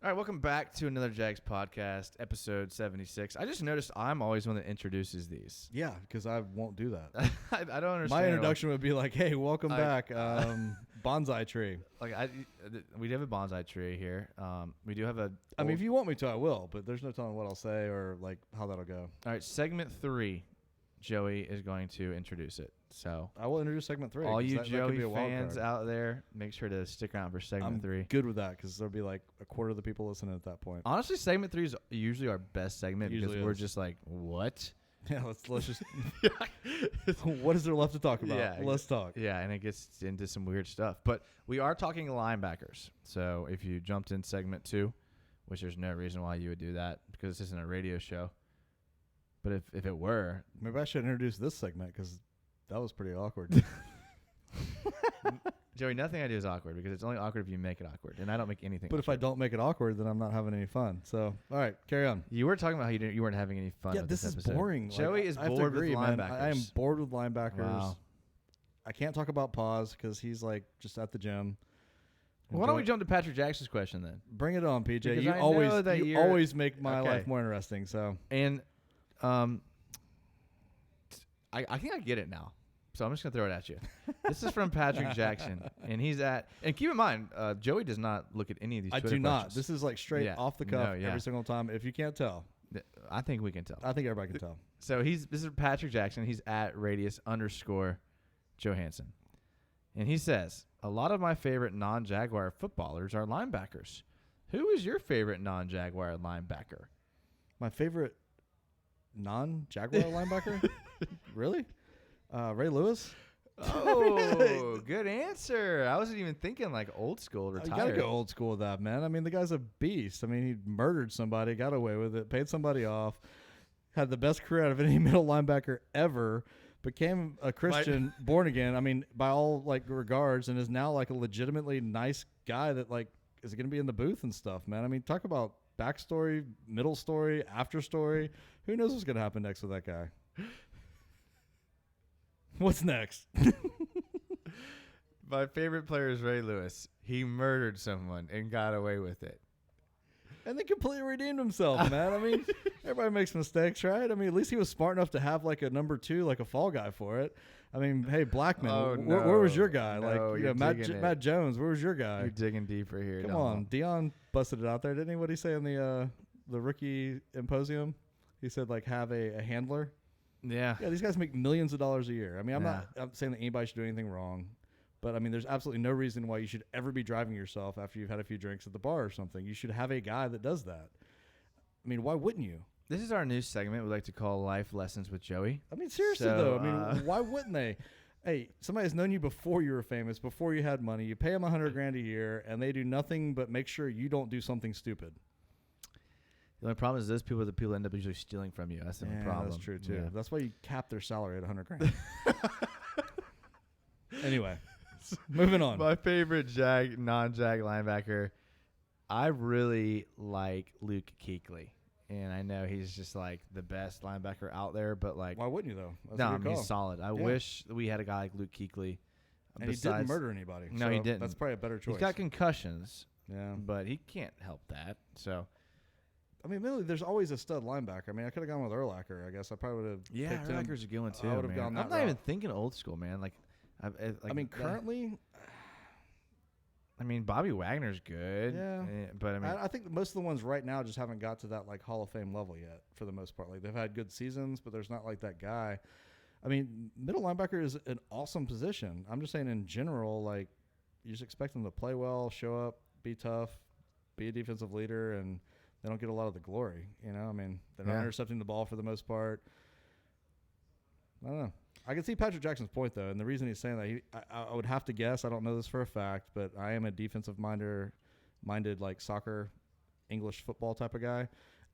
All right, welcome back to another Jags podcast, episode 76. I just noticed I'm always one that introduces these. Yeah, because I won't do that. I don't understand. My introduction would be like, hey, welcome back, bonsai tree. We have a bonsai tree here. We do have a... I mean, if you want me to, I will, but there's no telling what I'll say or like how that'll go. All right, segment 3, Joey is going to introduce it. So I will introduce segment 3. all you Joey fans out there, make sure to stick around for segment 3. Good with that because there'll be like a quarter of the people listening at that point. Honestly, segment 3 is usually our best segment because we're just like, what? Yeah, let's just. What is there left to talk about? Yeah, let's talk. Yeah, and it gets into some weird stuff. But we are talking linebackers. So if you jumped in segment 2, which there's no reason why you would do that because this isn't a radio show. But if it were, maybe I should introduce this segment because that was pretty awkward. Joey, nothing I do is awkward because it's only awkward if you make it awkward, and I don't make anything. But awkward. if I don't make it awkward, then I'm not having any fun. So, all right, carry on. You were talking about how you weren't having any fun. Yeah, this is episode. boring. Joey is bored with linebackers. Man. I am bored with linebackers. Wow. I can't talk about Paz because he's like just at the gym. Well, why don't we jump to Patrick Jackson's question then? Bring it on, PJ. Because you you always make my life more interesting. So and I think I get it now. So I'm just going to throw it at you. This is from Patrick Jackson, and he's at – and keep in mind, Joey does not look at any of these Twitter questions. not. This is like straight off the cuff every single time. If you can't tell. I think we can tell. I think everybody can tell. So this is Patrick Jackson. He's at _Johansson. And he says, a lot of my favorite non-Jaguar footballers are linebackers. Who is your favorite non-Jaguar linebacker? My favorite non-Jaguar linebacker? Really? Ray Lewis? Oh, good answer. I wasn't even thinking like old school, retired. You got to go old school with that, man. I mean, the guy's a beast. I mean, he murdered somebody, got away with it, paid somebody off, had the best career out of any middle linebacker ever, became a Christian, born again, I mean, by all like regards, and is now like a legitimately nice guy that like is going to be in the booth and stuff, man. I mean, talk about backstory, middle story, after story. Who knows what's going to happen next with that guy? What's next? My favorite player is Ray Lewis. He murdered someone and got away with it. And then completely redeemed himself, man. I mean, everybody makes mistakes, right? I mean, at least he was smart enough to have like a number 2, like a fall guy for it. I mean, hey, Blackman, where was your guy? No, like, Matt Jones, where was your guy? You're digging deeper here. Come on, Dion busted it out there, didn't he? What did he say in the rookie symposium? He said like have a handler. Yeah. Yeah, these guys make millions of dollars a year. I mean, I'm saying that anybody should do anything wrong, but I mean, there's absolutely no reason why you should ever be driving yourself after you've had a few drinks at the bar or something. You should have a guy that does that. I mean, why wouldn't you? This is our new segment we like to call Life Lessons with Joey. I mean, seriously though. I mean, why wouldn't they? Hey, somebody has known you before you were famous, before you had money. You pay them $100,000 a year, and they do nothing but make sure you don't do something stupid. The only problem is those people end up usually stealing from you. That's the only problem. That's true too. Yeah. That's why you cap their salary at $100,000. Anyway, moving on. My favorite non-Jag linebacker, I really like Luke Kuechly. And I know he's just like the best linebacker out there, but like, why wouldn't you though? That's he's solid. I wish we had a guy like Luke Kuechly. And he didn't murder anybody. No, he didn't. That's probably a better choice. He's got concussions. Yeah, but he can't help that. So, I mean, really, there's always a stud linebacker. I mean, I could have gone with Urlacher. I guess I probably would have. Yeah, Urlacher's a good one too. I would have gone that I'm not even thinking old school, man. Like, I mean, currently. I mean, Bobby Wagner's good. Yeah, but I mean, I think most of the ones right now just haven't got to that like Hall of Fame level yet. For the most part, like they've had good seasons, but there's not like that guy. I mean, middle linebacker is an awesome position. I'm just saying in general, like you just expect them to play well, show up, be tough, be a defensive leader, and they don't get a lot of the glory. You know, I mean, they're not intercepting the ball for the most part. I don't know. I can see Patrick Jackson's point, though, and the reason he's saying that, I would have to guess, I don't know this for a fact, but I am a defensive-minded, like soccer, English football type of guy,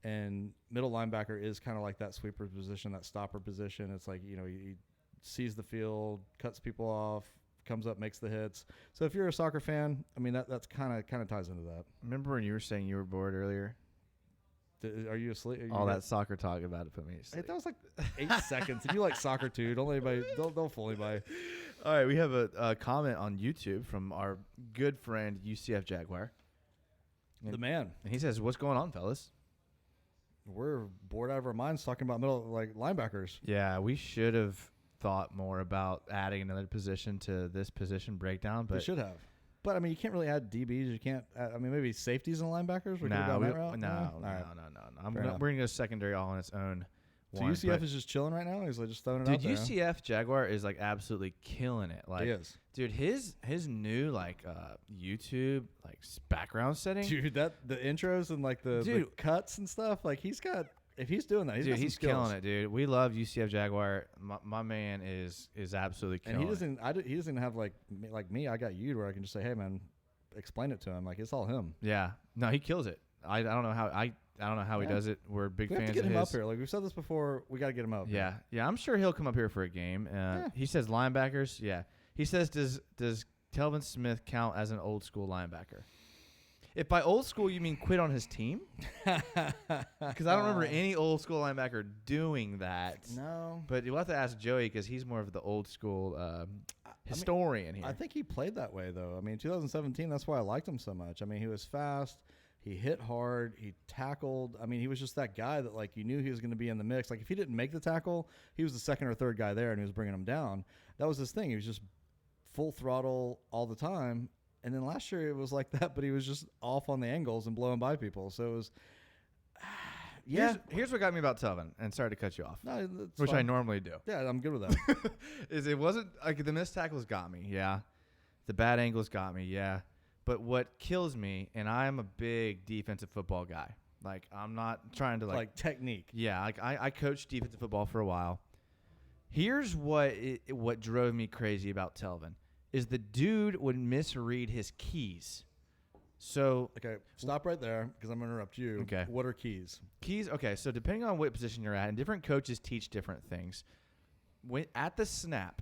and middle linebacker is kind of like that sweeper position, that stopper position. It's like, you know, he sees the field, cuts people off, comes up, makes the hits. So if you're a soccer fan, I mean, that's kind of ties into that. Remember when you were saying you were bored earlier? Are you asleep? All that soccer talk about it put me asleep. Hey, that was like 8 seconds. And you like soccer too. Don't let anybody. Don't fool anybody. All right, we have a comment on YouTube from our good friend UCF Jaguar. The man. And he says, "What's going on, fellas?" We're bored out of our minds talking about linebackers. Yeah, we should have thought more about adding another position to this position breakdown, but we should have. But I mean, you can't really add DBs. You can't. Maybe safeties and linebackers. No. We're gonna go secondary all on its own. So UCF is just chilling right now. He's like just throwing it out there. Dude, UCF Jaguar is like absolutely killing it. Like, he is. Dude, his new like YouTube like background setting. Dude, the intros and like the cuts and stuff. Like he's got. If he's doing that, he's killing it, dude. We love UCF Jaguar. My man is absolutely killing it. And he doesn't have like me. I got you where I can just say, hey man, explain it to him. Like it's all him. Yeah. No, he kills it. I don't know how he does it. We're big fans of his. We have to get him up here. Like we've said this before, we got to get him up. Yeah. Yeah, I'm sure he'll come up here for a game. He says linebackers. Yeah. He says does Telvin Smith count as an old school linebacker? If by old school you mean quit on his team, because I don't remember any old school linebacker doing that. No, but you'll have to ask Joey because he's more of the old school historian here. I think he played that way though. I mean, 2017. That's why I liked him so much. I mean, he was fast. He hit hard. He tackled. I mean, he was just that guy that like you knew he was going to be in the mix. Like if he didn't make the tackle, he was the second or third guy there, and he was bringing him down. That was his thing. He was just full throttle all the time. And then last year it was like that, but he was just off on the angles and blowing by people. So it was, Here's what got me about Telvin, and sorry to cut you off, which fine. I normally do. Yeah, I'm good with that. It wasn't like the missed tackles got me, yeah. The bad angles got me, yeah. But what kills me, and I'm a big defensive football guy. Like I'm not trying to like technique. Yeah, like I coached defensive football for a while. Here's what drove me crazy about Telvin. Is the dude would misread his keys. So okay, stop right there because I'm going to interrupt you. Okay. What are keys? Keys, okay, so depending on what position you're at, and different coaches teach different things. At the snap,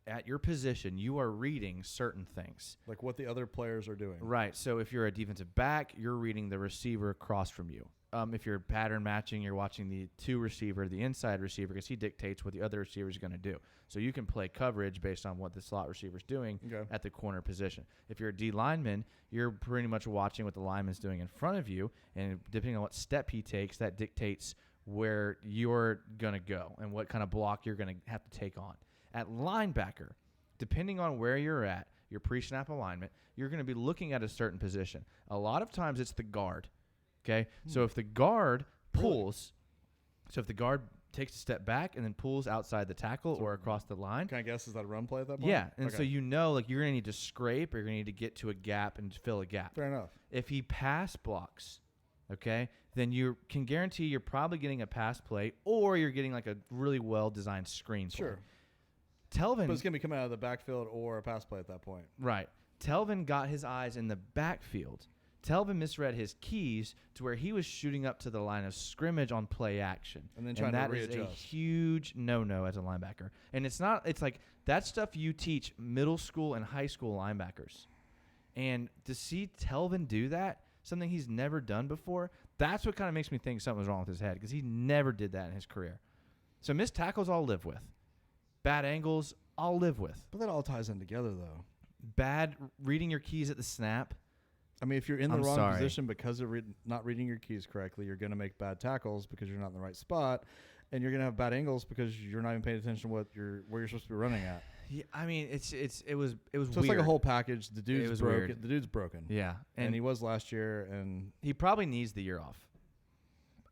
at your position, you are reading certain things. Like what the other players are doing. Right, so if you're a defensive back, you're reading the receiver across from you. If you're pattern matching, you're watching the the inside receiver, because he dictates what the other receiver is going to do. So you can play coverage based on what the slot receiver is doing at the corner position. If you're a D lineman, you're pretty much watching what the lineman's doing in front of you, and depending on what step he takes, that dictates where you're going to go and what kind of block you're going to have to take on. At linebacker, depending on where you're at, your pre-snap alignment, you're going to be looking at a certain position. A lot of times it's the guard. Okay, so if the guard pulls, so if the guard takes a step back and then pulls outside the tackle or across the line. Can I guess, is that a run play at that point? Yeah, and so you know, like you're going to need to scrape or you're going to need to get to a gap and fill a gap. Fair enough. If he pass blocks, okay, then you can guarantee you're probably getting a pass play or you're getting like a really well-designed screen play. Sure. Telvin. But it's going to be coming out of the backfield or a pass play at that point. Right. Telvin got his eyes in the backfield. Telvin misread his keys to where he was shooting up to the line of scrimmage on play action. And then trying to readjust. That is a huge no-no as a linebacker. And it's like that stuff you teach middle school and high school linebackers. And to see Telvin do that, something he's never done before, that's what kind of makes me think something was wrong with his head, because he never did that in his career. So missed tackles I'll live with. Bad angles I'll live with. But that all ties in together, though. Bad reading your keys at the snap. I mean, if you're in the wrong position because of not reading your keys correctly, you're going to make bad tackles because you're not in the right spot, and you're going to have bad angles because you're not even paying attention to where you're supposed to be running at. Yeah, I mean, it was so weird. It's like a whole package. The dude's broken. Weird. The dude's broken. Yeah, and he was last year, and he probably needs the year off.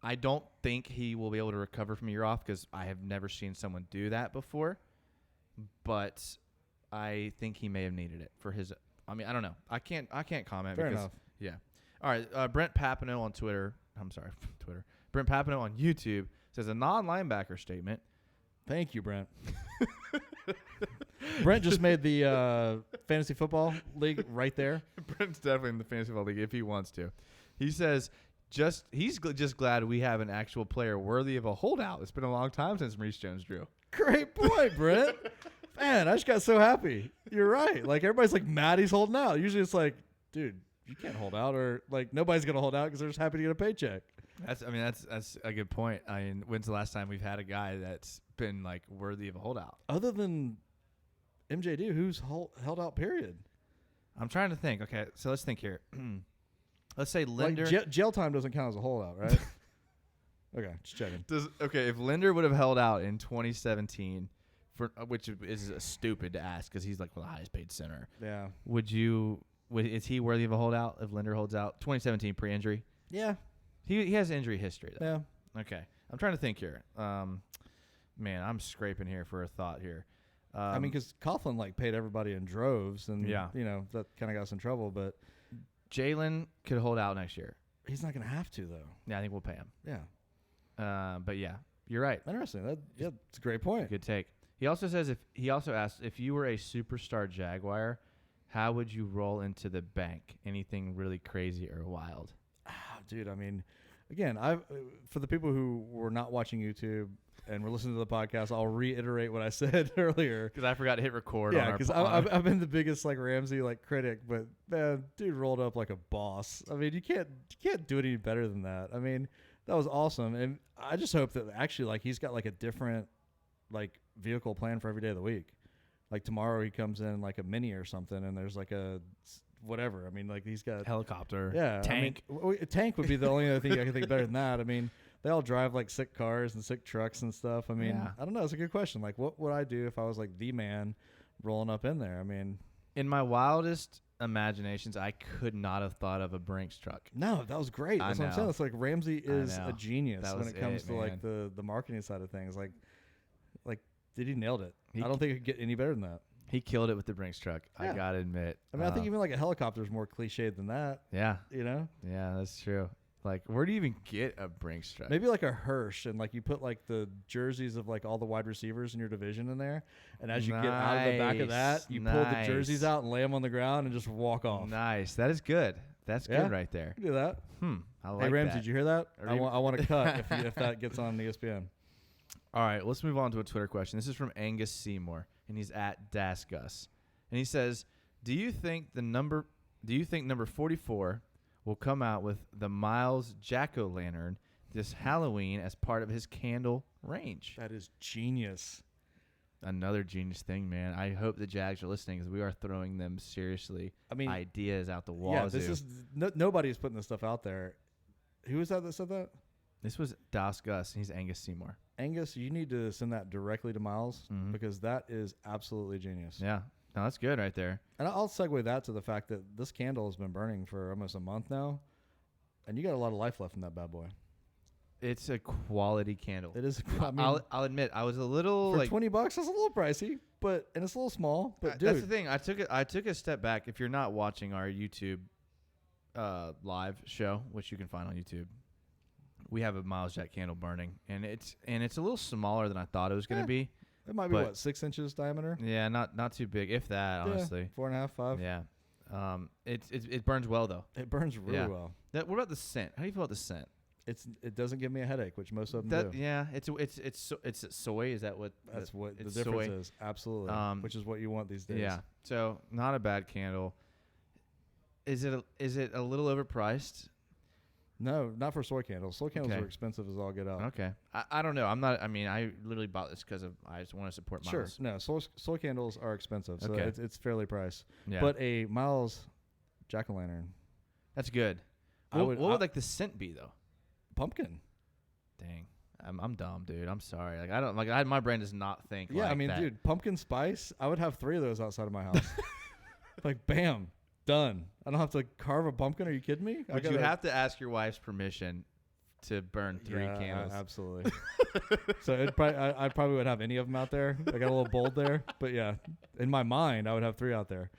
I don't think he will be able to recover from a year off because I have never seen someone do that before, but I think he may have needed it for his. I mean, I don't know. I can't comment. Fair enough. Yeah. All right. Brent Papineau on Twitter. I'm sorry, Twitter. Brent Papineau on YouTube says a non-linebacker statement. Thank you, Brent. Brent just made the fantasy football league right there. Brent's definitely in the fantasy football league if he wants to. He says he's just glad we have an actual player worthy of a holdout. It's been a long time since Maurice Jones-Drew. Great point, Brent. Man, I just got so happy. You're right. Like everybody's like mad he's holding out. Usually it's like, dude, you can't hold out, or like nobody's gonna hold out because they're just happy to get a paycheck. That's a good point. I mean, when's the last time we've had a guy that's been like worthy of a holdout? Other than MJD, who's held out, period. I'm trying to think. Okay, so let's think here. Let's say Linder. Like jail time doesn't count as a holdout, right? Okay, just checking. If Linder would have held out in 2017, which is stupid to ask because he's like the highest paid center. Yeah. Is he worthy of a holdout if Linder holds out? 2017 pre-injury. Yeah. He has injury history though. Yeah. Okay. I'm trying to think here. Man, I'm scraping here for a thought here. I mean, because Coughlin like paid everybody in droves, and that kind of got us in trouble. But Jalen could hold out next year. He's not going to have to though. Yeah, I think we'll pay him. Yeah. But yeah, you're right. Interesting. It's a great point. Good take. He also asked if you were a superstar Jaguar, how would you roll into the bank? Anything really crazy or wild? Dude, I mean, again, for the people who were not watching YouTube and were listening to the podcast, I'll reiterate what I said earlier. Because I forgot to hit record. Yeah, because I've been the biggest like Ramsey like critic, but man, dude rolled up like a boss. I mean, you can't do it any better than that. I mean, that was awesome, and I just hope that actually like he's got like a different like vehicle plan for every day of the week. Like tomorrow he comes in like a Mini or something, and there's like a whatever. I mean, like he's got helicopter, tank. A tank would be the only other thing I can think better than that. I mean, they all drive like sick cars and sick trucks and stuff. I mean, I don't know. It's a good question. Like, what would I do if I was like the man rolling up in there? I mean, in my wildest imaginations, I could not have thought of a Brinks truck. No, that was great. That's what I'm saying. It's like Ramsey is a genius when it comes to like the marketing side of things. Like, did he nailed it? I don't think it could get any better than that. He killed it with the Brinks truck. Yeah. I gotta admit. I mean, I think even like a helicopter is more cliched than that. Yeah. You know? Yeah, that's true. Like, where do you even get a Brinks truck? Maybe like a Hirsch, and like you put like the jerseys of like all the wide receivers in your division in there, and as you get out of the back of that, you pull the jerseys out and lay them on the ground and just walk off. Nice. That is good. That's good right there. You can do that. I like Hey, Rams, that. Did you hear that? I want to cut if that gets on ESPN. All right, let's move on to a Twitter question. This is from Angus Seymour, and he's at Dasgus. And he says, Do you think number 44 will come out with the Miles Jack-O-Lantern this Halloween as part of his candle range? That is genius. Another genius thing, man. I hope the Jags are listening because we are throwing them seriously. Ideas out the wall. Yeah, this is nobody's putting this stuff out there. Who was that said that? This was Dasgus, and he's Angus Seymour. Angus, you need to send that directly to Miles because that is absolutely genius. Yeah. No, that's good right there. And I'll segue that to the fact that this candle has been burning for almost a month now, and you got a lot of life left in that bad boy. It's a quality candle. It is. I'll admit, I was a little for $20. That's a little pricey, and it's a little small. But dude, that's the thing. I took a step back. If you're not watching our YouTube live show, which you can find on YouTube, we have a Miles Jack candle burning, and it's a little smaller than I thought it was going to be. It might be 6 inches diameter. Yeah, not too big, if that. Honestly, 4.5, 5. Yeah, it burns well though. It burns really well. What about the scent? How do you feel about the scent? It doesn't give me a headache, which most of them do. Yeah, it's soy. Is that what? That's what the difference is. Absolutely, which is what you want these days. Yeah, so not a bad candle. Is it a little overpriced? No, not for soy candles. Soy candles are expensive as all get out. Okay. I don't know. I literally bought this because I just want to support Miles. Sure. No, soy candles are expensive, so it's fairly priced. Yeah. But a Miles Jack-O-Lantern. That's good. What would like the scent be though? Pumpkin. Dang. I'm dumb, dude. I'm sorry. Like I don't like my brain does not think. Yeah, like I mean, that. Dude, pumpkin spice. I would have 3 of those outside of my house. Like, bam. Done. I don't have to carve a pumpkin. Are you kidding me? But you have to ask your wife's permission to burn 3 candles. Absolutely. So I probably would have any of them out there. I got a little bold there, but yeah, in my mind, I would have 3 out there.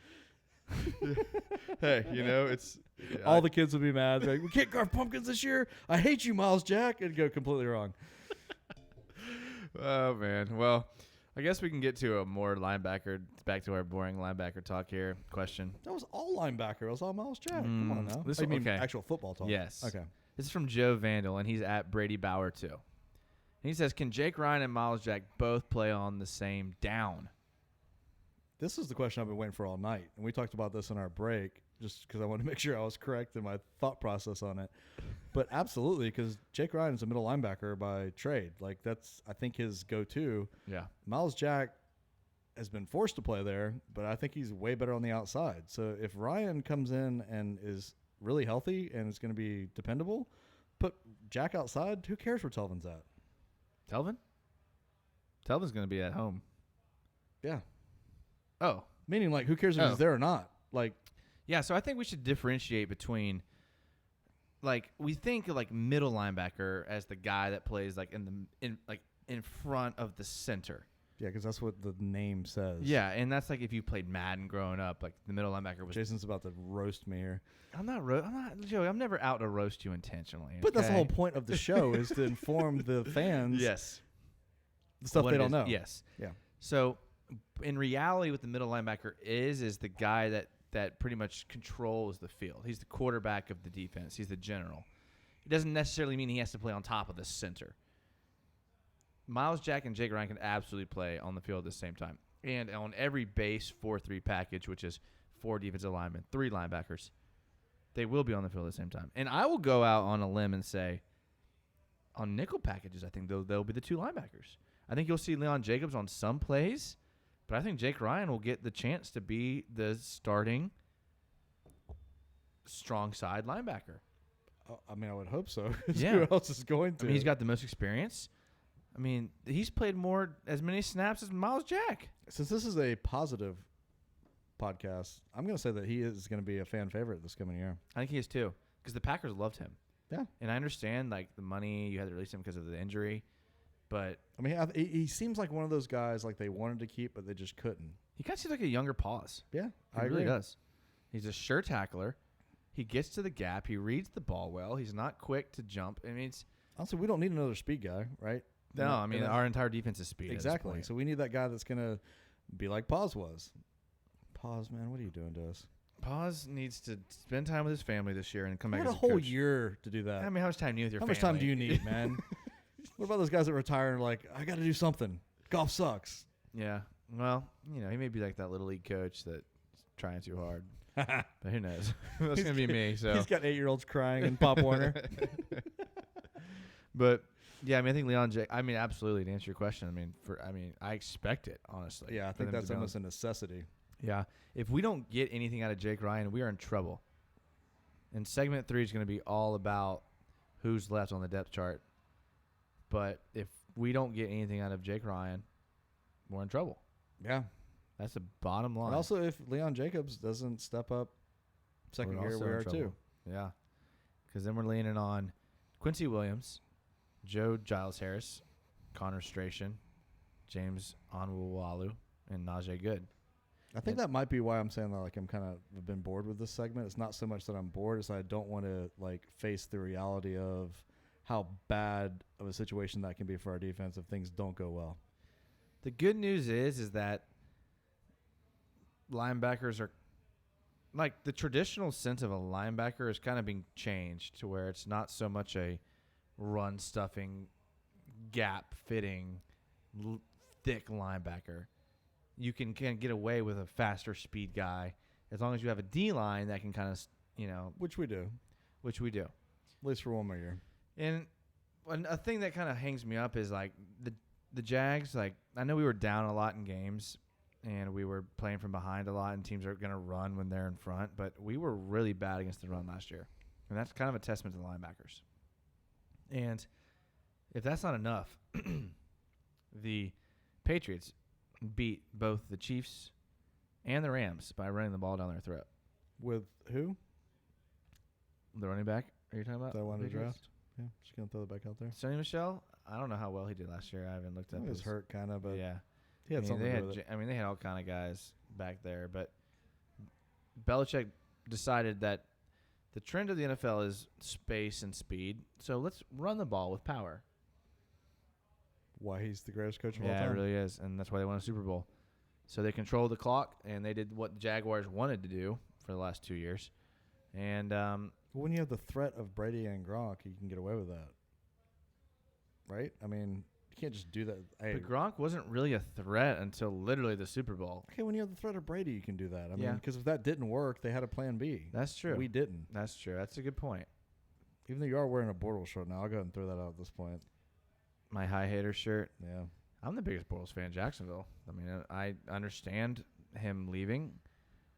Hey, it's all the kids would be mad. They're like, we can't carve pumpkins this year. I hate you, Miles Jack. It'd go completely wrong. Oh man. Well, I guess we can get to a more linebacker, back to our boring linebacker talk here. Question. That was all linebacker. It was all Miles Jack. Come on now. This mean actual football talk. Yes. Okay. This is from Joe Vandal, and he's at Brady Bauer too. And he says, can Jake Ryan and Miles Jack both play on the same down? This is the question I've been waiting for all night. And we talked about this in our break just because I wanted to make sure I was correct in my thought process on it. But absolutely, because Jake Ryan is a middle linebacker by trade. Like, that's, I think, his go-to. Yeah. Miles Jack has been forced to play there, but I think he's way better on the outside. So if Ryan comes in and is really healthy and is going to be dependable, put Jack outside. Who cares where Telvin's at? Telvin? Telvin's going to be at home. Yeah. Oh. Meaning, like, who cares if he's there or not? Like, yeah, so I think we should differentiate between, like, we think of, like, middle linebacker as the guy that plays, like, in front of the center. Yeah, because that's what the name says. Yeah, and that's like if you played Madden growing up, like the middle linebacker was. Jason's about to roast me here. I'm not, Joey. I'm never out to roast you intentionally. But that's the whole point of the show is to inform the fans. Yes. The stuff they don't know. Yes. Yeah. So, in reality, what the middle linebacker is the guy that pretty much controls the field. He's the quarterback of the defense. He's the general. It doesn't necessarily mean he has to play on top of the center. Miles Jack and Jake Ryan can absolutely play on the field at the same time. And on every base 4-3 package, which is 4 defensive linemen, 3 linebackers, they will be on the field at the same time. And I will go out on a limb and say, on nickel packages, I think they'll be the 2 linebackers. I think you'll see Leon Jacobs on some plays, but I think Jake Ryan will get the chance to be the starting strong side linebacker. I mean, I would hope so. Yeah. Who else is going to? I mean, he's got the most experience. I mean, he's played as many snaps as Miles Jack. Since this is a positive podcast, I'm going to say that he is going to be a fan favorite this coming year. I think he is too, because the Packers loved him. Yeah. And I understand, like, the money, you had to release him because of the injury. But I mean, he seems like one of those guys like they wanted to keep, but they just couldn't. he kind of seems like a younger Pause. Yeah, He really does. He's a sure tackler. He gets to the gap. He reads the ball well. He's not quick to jump. I mean, honestly, we don't need another speed guy, right? No, I mean, our entire defense is speed. Exactly. So we need that guy that's going to be like Pause was. Pause, man, what are you doing to us? Pause needs to spend time with his family this year and come back as as a a whole coach. year to do that. I mean, how much time do you need with your How family? much time do you need, man? What about those guys that retire and are like, I got to do something. Golf sucks. Yeah. Well, he may be like that little league coach that's trying too hard. But who knows? That's going to be me. So he's got 8-year-olds crying in Pop Warner. But yeah, I mean, I think Leon Jake. I mean, absolutely. To answer your question, I expect it, honestly. Yeah, I think that's almost a necessity. Yeah, if we don't get anything out of Jake Ryan, we are in trouble. And segment 3 is going to be all about who's left on the depth chart. But if we don't get anything out of Jake Ryan, we're in trouble. Yeah, that's the bottom line. And also, if Leon Jacobs doesn't step up second year, we are too. Yeah, because then we're leaning on Quincy Williams, Joe Giles Harris, Connor Strachan, James Onwualu, and Najee Good. I think that might be why I'm saying that, like, I'm kind of been bored with this segment. It's not so much that I'm bored as I don't want to, like, face the reality of how bad of a situation that can be for our defense if things don't go well. The good news is that linebackers are, like, the traditional sense of a linebacker is kind of being changed to where it's not so much a run-stuffing, gap-fitting, thick linebacker. You can get away with a faster speed guy as long as you have a D-line that can kind of, Which we do. Which we do. At least for one more year. And a thing that kind of hangs me up is, like, the Jags, like, I know we were down a lot in games and we were playing from behind a lot and teams are going to run when they're in front, but we were really bad against the run last year. And that's kind of a testament to the linebackers. And if that's not enough, the Patriots beat both the Chiefs and the Rams by running the ball down their throat. With who? The running back? Are you talking about? That I wanted to draft? Yeah, just going to throw it back out there. Sonny Michel? I don't know how well he did last year. I haven't looked up. He was hurt kind of, but yeah. He had something to do with it. They had all kind of guys back there, but Belichick decided that the trend of the NFL is space and speed, so let's run the ball with power. Why he's the greatest coach of all time. Yeah, it really is, and that's why they won a Super Bowl. So they controlled the clock, and they did what the Jaguars wanted to do for the last 2 years. And when you have the threat of Brady and Gronk, you can get away with that, right? I mean, you can't just do that. Hey, but Gronk wasn't really a threat until literally the Super Bowl. Okay, when you have the threat of Brady, you can do that. I Yeah. mean, because if that didn't work, they had a plan B. That's true. We didn't. That's true. That's a good point. Even though you are wearing a Bortles shirt now, I'll go ahead and throw that out at this point. My high hater shirt. Yeah. I'm the biggest Bortles fan in Jacksonville. I mean, I understand him leaving,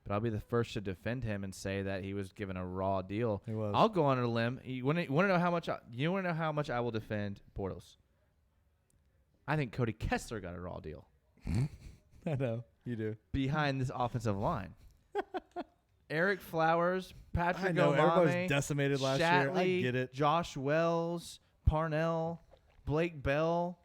but I'll be the first to defend him and say that he was given a raw deal. He was. I'll go on a limb. You want to know how much? You want to know how much I will defend Bortles? I think Cody Kessler got a raw deal. I know you do. Behind this offensive line. Eric Flowers, Patrick I know Omame, everybody's decimated last year. I Shatley, get it. Josh Wells, Parnell, Blake Bell.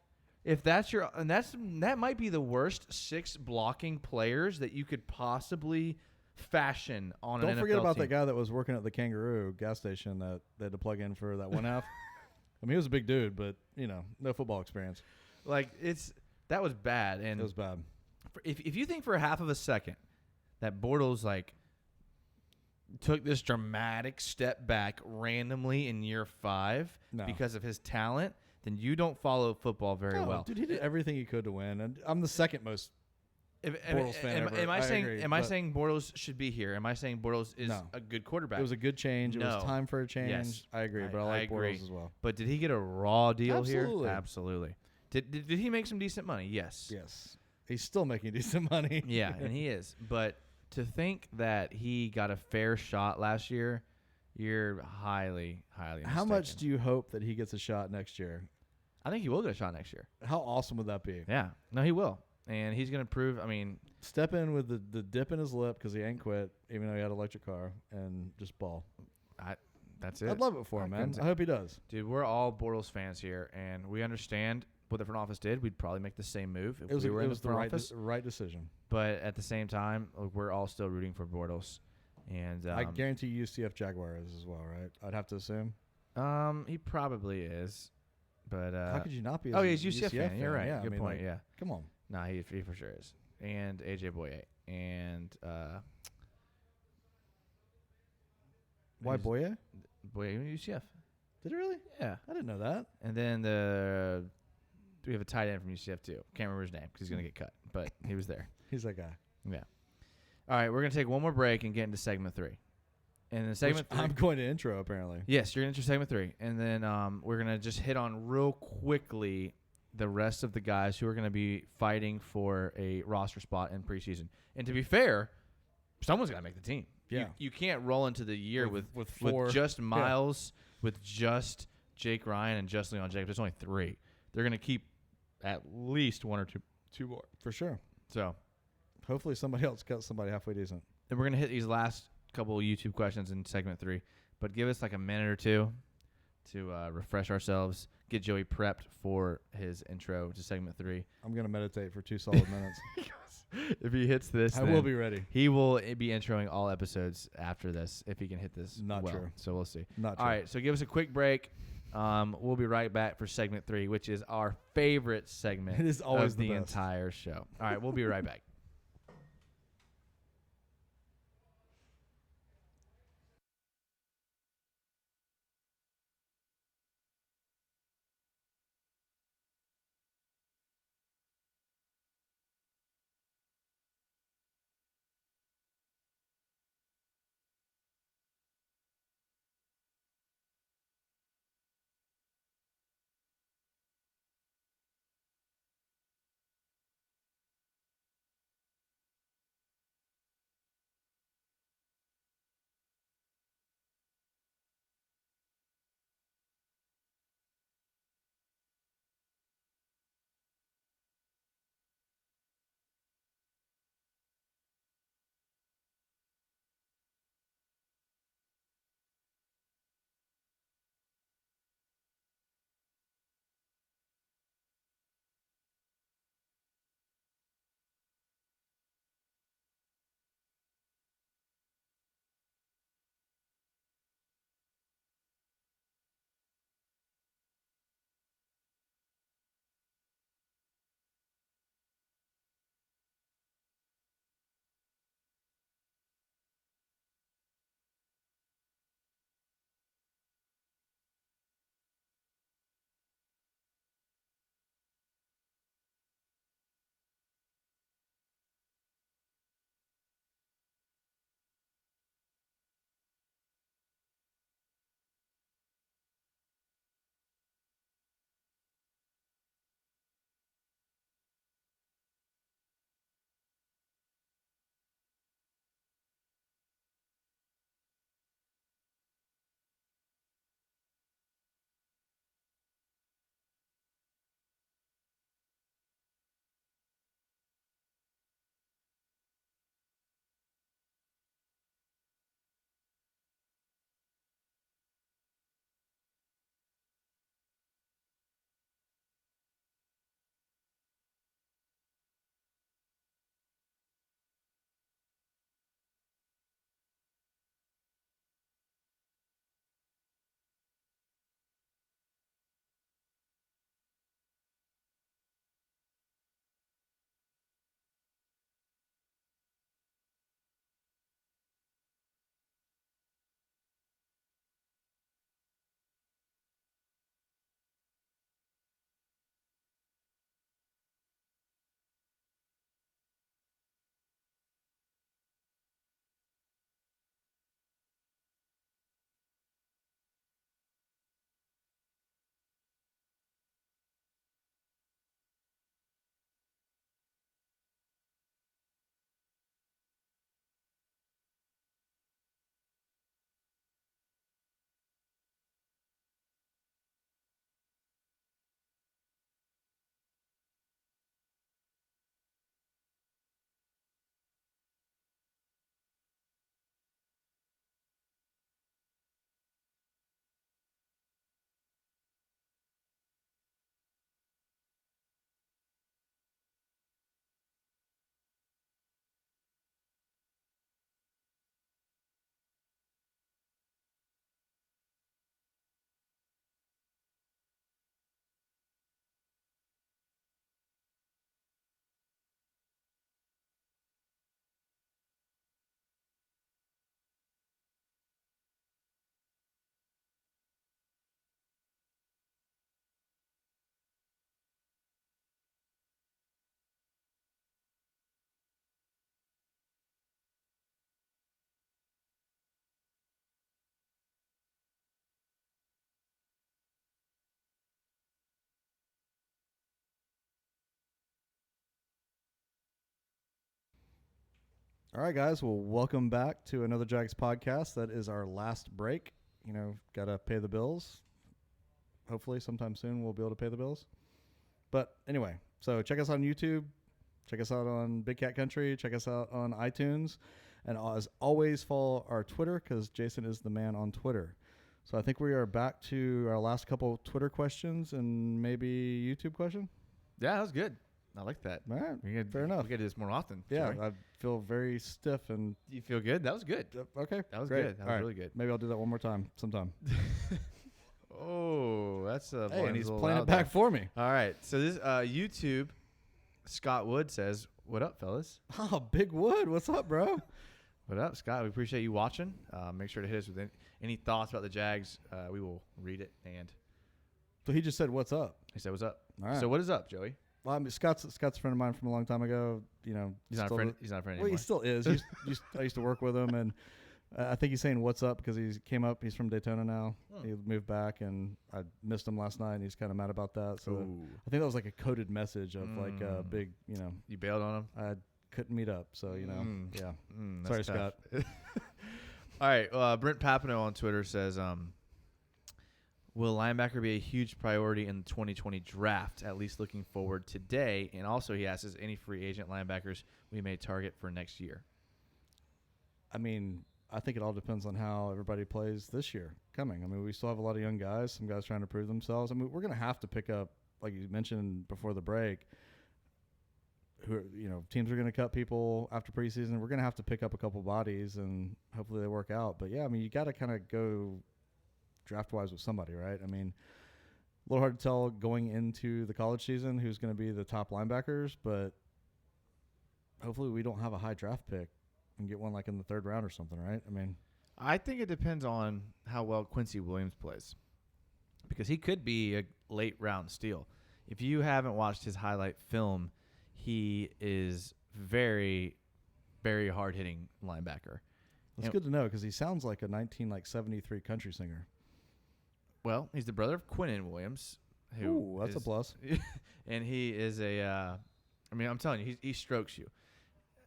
If that's your, and that might be the worst 6 blocking players that you could possibly fashion on an NFL team. Don't forget about that guy that was working at the Kangaroo gas station that they had to plug in for that one half. I mean, he was a big dude, but no football experience. Like that was bad, and It was bad. If you think for a half of a second that Bortles took this dramatic step back randomly in year 5 because of his talent, then you don't follow football very well. Dude, he did everything he could to win, and I'm the second most Bortles fan ever. Am I agree, saying Bortles should be here? Am I saying Bortles is a good quarterback? It was a good change. No. It was time for a change. Yes. I agree, but I like Bortles as well. But did he get a raw deal here? Absolutely. Did he make some decent money? Yes. Yes. He's still making decent money. Yeah, and he is. But to think that he got a fair shot last year, you're highly, highly mistaken. How much do you hope that he gets a shot next year? I think he will get a shot next year. How awesome would that be? Yeah. No, he will. And he's going to prove, step in with the dip in his lip because he ain't quit, even though he had an electric car, and just ball. That's it. I'd love it for him, man. I hope he does. Dude, we're all Bortles fans here, and we understand what the front office did. We'd probably make the same move if we were in the front office. Right decision. But at the same time, we're all still rooting for Bortles. And I guarantee UCF Jaguar is as well, right? I'd have to assume. He probably is. But how could you not be? He's UCF fan. You're right. Yeah, Good point. Yeah. Come on. Nah, he for sure is. And AJ Boye. And why Boye? Boye UCF. Did he really? Yeah. I didn't know that. And then we have a tight end from UCF too. Can't remember his name because he's gonna get cut, but he was there. He's that guy. Yeah. All right, we're gonna take one more break and get into segment 3. And in segment 3, I'm going to intro apparently. Yes, you're going to enter segment 3, and then we're gonna just hit on real quickly the rest of the guys who are gonna be fighting for a roster spot in preseason. And to be fair, someone's gotta make the team. Yeah. You can't roll into the year with four, just Miles, with just Jake Ryan and just Leon Jacobs. There's only 3. They're gonna keep at least 1 or 2 more For sure. So hopefully somebody else cuts somebody halfway decent. And we're going to hit these last couple of YouTube questions in segment 3. But give us like a minute or two to refresh ourselves, get Joey prepped for his intro to segment 3. I'm going to meditate for 2 solid minutes. If he hits this, I will be ready. He will be introing all episodes after this if he can hit this. Not true. So we'll see. Not true. All right, so give us a quick break. We'll be right back for segment 3, which is our favorite segment it is always of the best. entire show. All right, we'll be right back. All right, guys. Well, welcome back to another Jags podcast. That is our last break. Got to pay the bills. Hopefully sometime soon we'll be able to pay the bills. But anyway, so check us on YouTube. Check us out on Big Cat Country. Check us out on iTunes. And as always, follow our Twitter because Jason is the man on Twitter. So I think we are back to our last couple Twitter questions and maybe YouTube question. Yeah, that was good. I like that. All right, fair enough. We got to do this more often. Yeah, I feel very stiff and... You feel good? That was good. Okay, that was great. good. That was really good. Maybe I'll do that one more time sometime. Oh, that's a... Hey, and he's playing it back for me. All right, so this YouTube, Scott Wood says, what up, fellas? Oh, Big Wood. What's up, bro? What up, Scott? We appreciate you watching. Make sure to hit us with any thoughts about the Jags. We will read it. And so he just said, "What's up?" He said, "What's up?" All right. So what is up, Joey? Well, I mean, Scott's a friend of mine from a long time ago. He's not a friend. He's not a friend anymore. Well, he still is. I used to work with him, and I think he's saying "What's up" because he came up. He's from Daytona now. He moved back, and I missed him last night. And he's kind of mad about that. So I think that was like a coded message of like a big, You bailed on him. I couldn't meet up, so yeah. Sorry, tough. Scott. All right, Brent Papino on Twitter says, will linebacker be a huge priority in the 2020 draft, at least looking forward today? And also he asks, is any free agent linebackers we may target for next year? I mean, I think it all depends on how everybody plays this year coming. I mean, we still have a lot of young guys, some guys trying to prove themselves. I mean, we're going to have to pick up, like you mentioned before the break, teams are going to cut people after preseason. We're going to have to pick up a couple bodies, and hopefully they work out. But, yeah, I mean, you got to kind of go draft-wise with somebody, right? I mean, a little hard to tell going into the college season who's going to be the top linebackers, but hopefully we don't have a high draft pick and get one like in the third round or something, right? I mean, I think it depends on how well Quincy Williams plays, because he could be a late-round steal. If you haven't watched his highlight film, he is very, very hard-hitting linebacker. That's good to know because he sounds like a 1973 country singer. Well, he's the brother of Quinnen Williams. Ooh, that's a plus. And he is I'm telling you, he strokes you.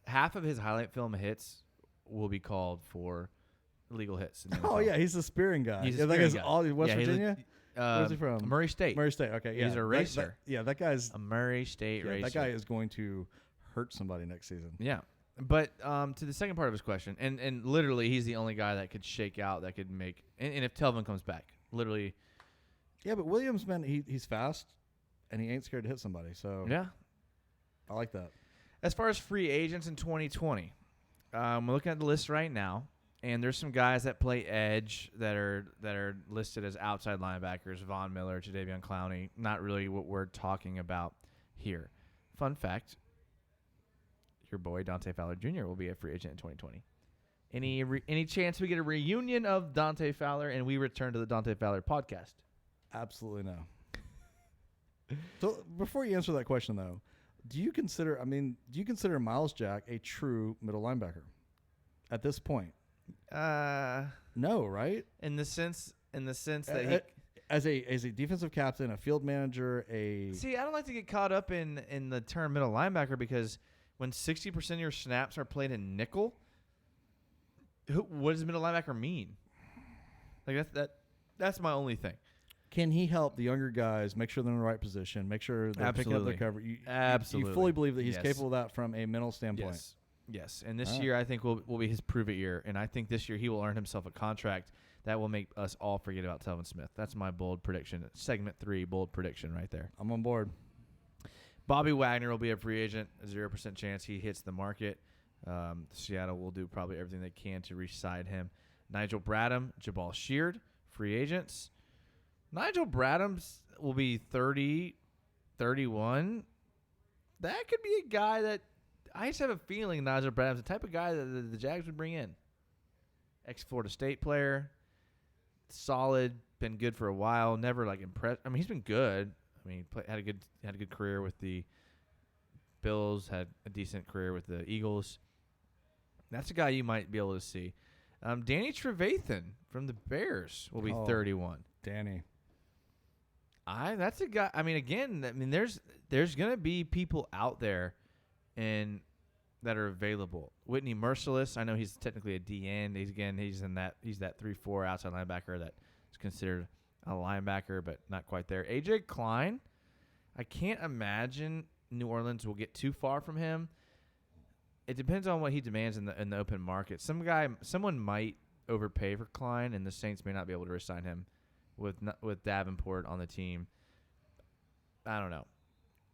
Half of his highlight film hits will be called for illegal hits. Oh, yeah, he's a spearing guy. He's a spearing guy. West Virginia? Where's he from? Murray State. Murray State, okay. Yeah. He's a racer. That guy's a Murray State racer. That guy is going to hurt somebody next season. Yeah. But to the second part of his question, and literally he's the only guy that could shake out, that could make – and if Telvin comes back, literally. Yeah, but Williams, man, he's fast, and he ain't scared to hit somebody. So yeah, I like that. As far as free agents in 2020, we're looking at the list right now, and there's some guys that play edge that are listed as outside linebackers, Von Miller, Jadeveon Clowney, not really what we're talking about here. Fun fact. Your boy Dante Fowler Jr. will be a free agent in 2020. Any chance we get a reunion of Dante Fowler and we return to the Dante Fowler podcast? Absolutely no. So before you answer that question, though, do you consider Miles Jack a true middle linebacker at this point? No, right? In the sense that he. As a defensive captain, a field manager, See, I don't like to get caught up in the term middle linebacker because when 60% of your snaps are played in nickel, what does middle linebacker mean? Like that's my only thing. Can he help the younger guys make sure they're in the right position, make sure they're picking up their cover? Absolutely. You fully believe that he's capable of that from a mental standpoint? Yes. And this year I think will be his prove it year, and I think this year he will earn himself a contract that will make us all forget about Telvin Smith. That's my bold prediction. Segment 3, bold prediction right there. I'm on board. Bobby Wagner will be a free agent, a 0% chance he hits the market. Seattle will do probably everything they can to re-sign him. Nigel Bradham, Jabal Sheard, free agents. Nigel Bradham will be 30, 31. That could be a guy that I just have a feeling Nigel Bradham's the type of guy that the Jags would bring in. Ex-Florida State player, solid, been good for a while, never like impressed. I mean, he's been good. I mean, had a good career with the Bills, had a decent career with the Eagles. That's a guy you might be able to see. Danny Trevathan from the Bears will be 31. Danny. That's a guy. I mean, again, there's gonna be people out there, and that are available. Whitney Merciless, I know he's technically a DN. He's that 3-4 outside linebacker that is considered a linebacker, but not quite there. AJ Klein, I can't imagine New Orleans will get too far from him. It depends on what he demands in the open market. Someone might overpay for Klein, and the Saints may not be able to re-sign him with Davenport on the team. I don't know.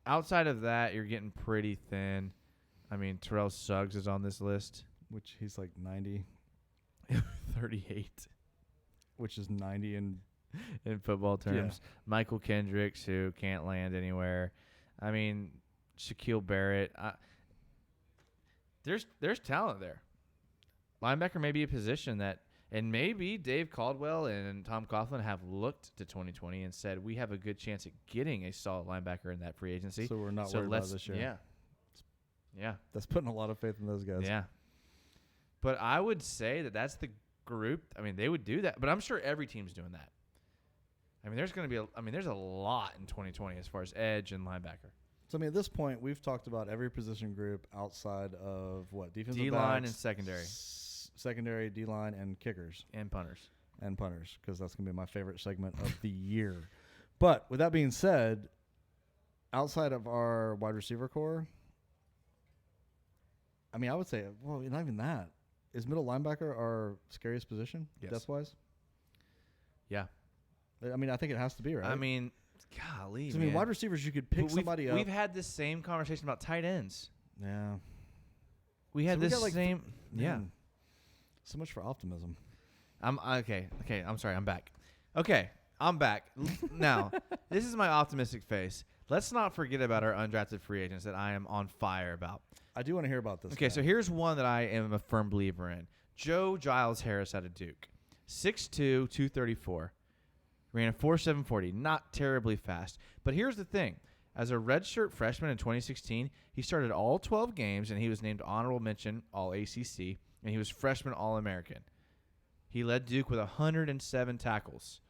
Outside of that, you're getting pretty thin. I mean, Terrell Suggs is on this list. Which he's like 90. 38. Which is 90 in football terms. Yeah. Michael Kendricks, who can't land anywhere. I mean, Shaquille Barrett. There's talent there. Linebacker may be a position that, and maybe Dave Caldwell and Tom Coughlin have looked to 2020 and said, we have a good chance at getting a solid linebacker in that free agency. So we're not worried about this year. Yeah. Yeah. That's putting a lot of faith in those guys. Yeah. But I would say that's the group. I mean, they would do that, but I'm sure every team's doing that. I mean, there's a lot in 2020 as far as edge and linebacker. So, I mean, at this point, we've talked about every position group outside of what? Defensive D-line backs, and secondary. Secondary, D-line, and kickers. And punters. Because that's going to be my favorite segment of the year. But with that being said, outside of our wide receiver core, I mean, I would say, well, not even that. Is middle linebacker our scariest position, depth-wise? Yeah. I mean, I think it has to be, right? I mean, golly, I mean, wide receivers, you could pick somebody up. We've had this same conversation about tight ends. Yeah. We had this same. Yeah. So much for optimism. I'm okay. I'm sorry. I'm back. Okay. I'm back. Now, this is my optimistic face. Let's not forget about our undrafted free agents that I am on fire about. I do want to hear about this. Okay, so here's one that I am a firm believer in. Joe Giles Harris out of Duke. 6'2", 234. Ran a 4.740. Not terribly fast. But here's the thing. As a redshirt freshman in 2016, he started all 12 games, and he was named honorable mention All-ACC, and he was freshman All-American. He led Duke with 107 tackles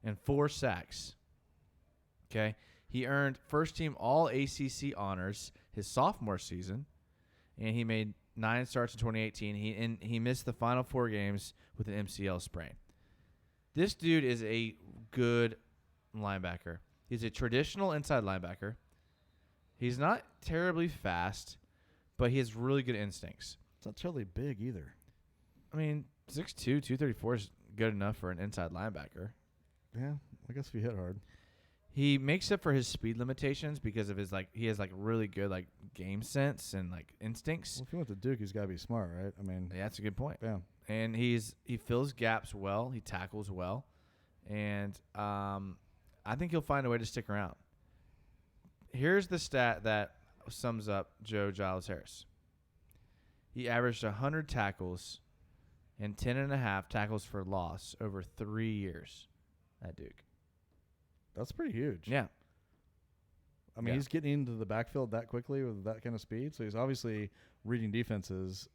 and 4 sacks. Okay? He earned first-team All-ACC honors his sophomore season, and he made 9 starts in 2018. He missed the final 4 games with an MCL sprain. This dude is a good linebacker. He's a traditional inside linebacker. He's not terribly fast, but he has really good instincts. It's not terribly big either. I mean, 6'2", 234 is good enough for an inside linebacker. Yeah, I guess if you hit hard. He makes up for his speed limitations because of his he has really good game sense and instincts. Well, if you went to Duke, he's got to be smart, right? I mean, yeah, that's a good point. Yeah, and he fills gaps well. He tackles well, and I think he'll find a way to stick around. Here's the stat that sums up Joe Giles Harris. He averaged 100 tackles and 10.5 tackles for loss over 3 years at Duke. That's pretty huge. Yeah. I mean, he's getting into the backfield that quickly with that kind of speed. So he's obviously reading defenses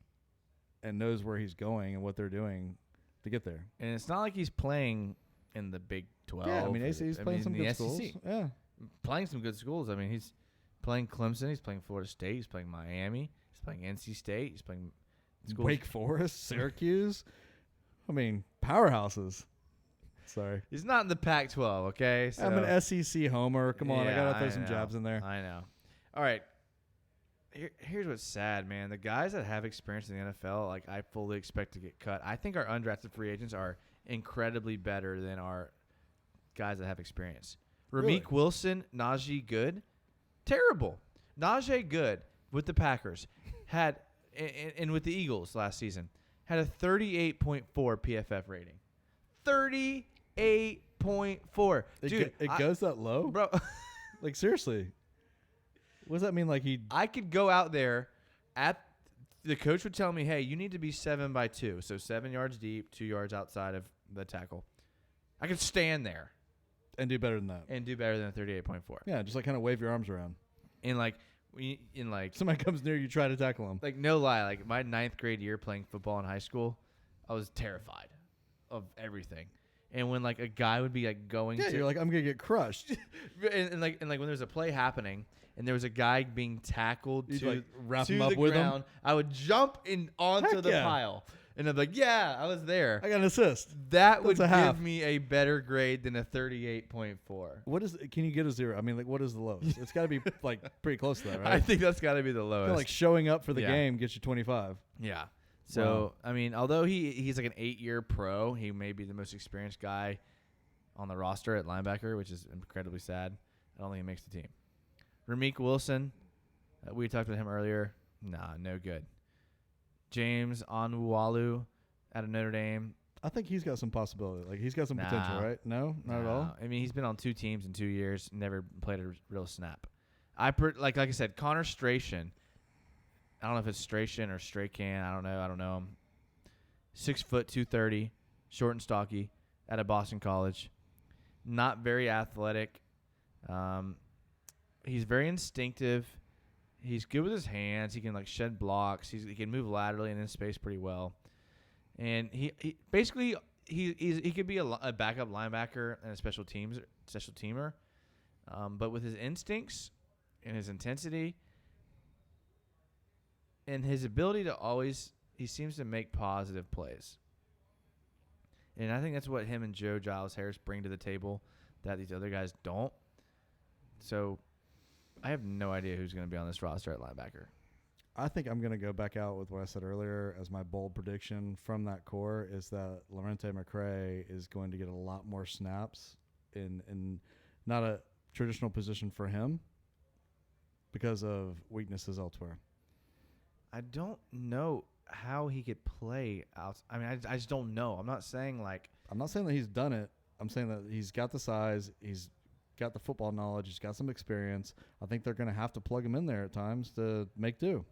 and knows where he's going and what they're doing to get there. And it's not like he's playing in the Big 12. Yeah, I mean, he's playing some good schools. Yeah. Playing some good schools. I mean, he's playing Clemson. He's playing Florida State. He's playing Miami. He's playing NC State. He's playing Wake Forest, Syracuse. I mean, powerhouses. Sorry. He's not in the Pac-12, okay? So, I'm an SEC homer. Come on, I got to throw some jabs in there. I know. All right. Here's what's sad, man. The guys that have experience in the NFL, I fully expect to get cut. I think our undrafted free agents are incredibly better than our guys that have experience. Really? Rameek Wilson, Najee Good, terrible. Najee Good with the Packers had, and with the Eagles last season, had a 38.4 PFF rating. 38.4. Dude, it goes that low? Bro. Seriously. What does that mean? I could go out there the coach would tell me, hey, you need to be 7x2. So 7 yards deep, 2 yards outside of the tackle. I could stand there. And do better than that. And do better than a 38.4. Yeah, just kind of wave your arms around. And somebody comes near you, try to tackle them. No lie, my 9th grade year playing football in high school, I was terrified of everything. And when like a guy would be like going to, you're like, I'm gonna get crushed. and like when there's a play happening and there was a guy being tackled You'd to like wrap to him up the with ground, I would jump in onto Heck the yeah. pile, and I'm like, yeah, I was there. I got an assist. That would That's a half. give me a better grade than a 38.4. What is? Can you get a 0? I mean, like, what is the lowest? It's got to be like pretty close to that, right? I think that's got to be the lowest. Like showing up for the Yeah. game gets you 25. Yeah. So, I mean, although he's like an 8-year pro, he may be the most experienced guy on the roster at linebacker, which is incredibly sad. I don't think he makes the team. Ramik Wilson, we talked about him earlier. Nah, no good. James Onwualu out of Notre Dame. I think he's got some possibility. Like, he's got some potential, right? No, not at all. I mean, he's been on 2 teams in 2 years, never played a real snap. Like I said, Connor Strachan. I don't know if it's Strachan or Stracan. I don't know him. 6 foot 230, short and stocky, out of Boston College. Not very athletic. He's very instinctive. He's good with his hands. He can like shed blocks. He can move laterally and in space pretty well. And he basically he could be a backup linebacker and a special teamer. But with his instincts and his intensity and his ability to always, he seems to make positive plays. And I think that's what him and Joe Giles Harris bring to the table that these other guys don't. So I have no idea who's going to be on this roster at linebacker. I think I'm going to go back out with what I said earlier as my bold prediction from that core is that Lorente McCray is going to get a lot more snaps in not a traditional position for him because of weaknesses elsewhere. I don't know how he could play out. I mean, I just don't know. I'm not saying that he's done it. I'm saying that he's got the size. He's got the football knowledge. He's got some experience. I think they're going to have to plug him in there at times to make do.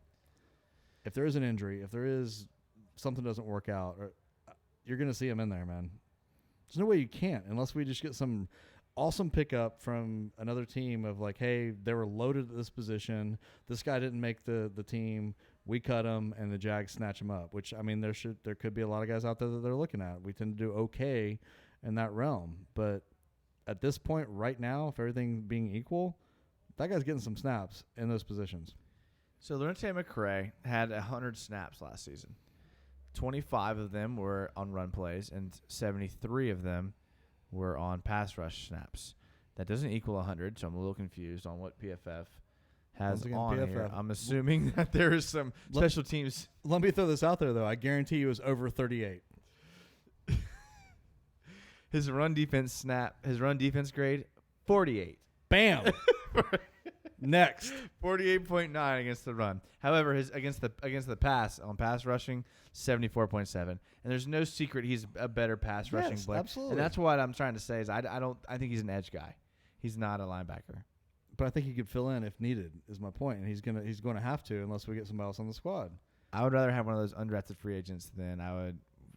If there is an injury, if there is something doesn't work out, you're going to see him in there, man. There's no way you can't unless we just get some awesome pickup from another team of like, hey, they were loaded at this position. This guy didn't make the team. We cut him, and the Jags snatch him up, which, I mean, there could be a lot of guys out there that they're looking at. We tend to do okay in that realm. But at this point right now, if everything being equal, that guy's getting some snaps in those positions. So Lorente McCray had 100 snaps last season. 25 of them were on run plays, and 73 of them were on pass rush snaps. That doesn't equal 100, so I'm a little confused on what PFF has Again, on PFF. here. I'm assuming that there is some special teams. Let me throw this out there, though. I guarantee you it was over 38. His run defense grade, 48. Bam. Next. 48.9 against the run. However, his against the pass on pass rushing, 74.7. And there's no secret he's a better pass rushing player. Absolutely. And that's what I'm trying to say is I think he's an edge guy. He's not a linebacker. But I think he could fill in if needed, is my point. And he's gonna have to unless we get somebody else on the squad. I would rather have one of those undrafted free agents than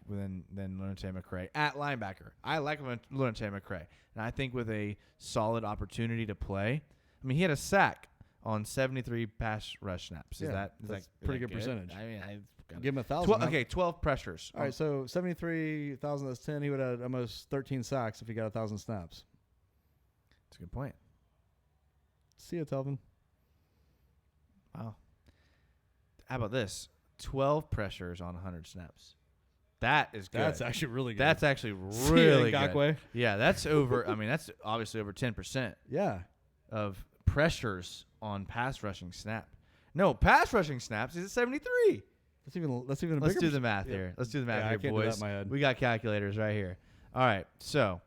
Lorente McCray at linebacker. I like Lorente McCray, and I think with a solid opportunity to play, I mean, he had a sack on 73 pass rush snaps. That's pretty good percentage. I mean, give him 1,000. 12 pressures. All right, so 73,000. That's 10. He would have almost 13 sacks if he got 1,000 snaps. That's a good point. See you, Telvin. Wow. How about this? 12 pressures on 100 snaps. That is good. That's actually really good. That's actually really good. Ngakwe. Yeah, that's over. I mean, that's obviously over 10%. Yeah. Of pressures on pass rushing snap. No, pass rushing snaps is at 73. That's even a bigger. Let's do the math here. Let's do the math here, I can't boys. do that in my head. We got calculators right here. All right, so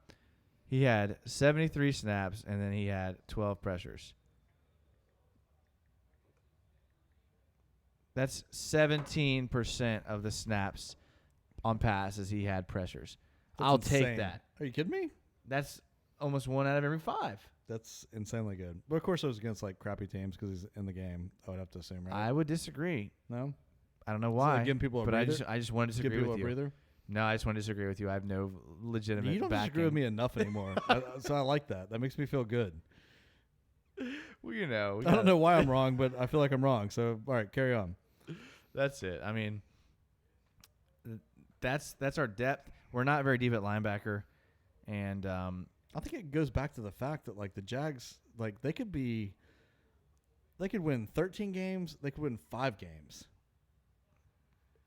he had 73 snaps and then he had 12 pressures. That's 17% of the snaps on passes he had pressures. I'll take that. Are you kidding me? That's almost 1 out of every 5. That's insanely good. But of course, it was against like crappy teams because he's in the game. I would have to assume, right? I would disagree. No, I don't know why. Like giving people a but breather? I just want to disagree Give people with a you. breather. No, I just want to disagree with you. I have no legitimate. You don't backing. disagree with me enough anymore, so I like that. That makes me feel good. Well, you know, I don't know why I'm wrong, but I feel like I'm wrong. So all right, carry on. That's it. I mean, that's our depth. We're not very deep at linebacker. And I think it goes back to the fact that like the Jags, like they could win 13 games, they could win 5 games.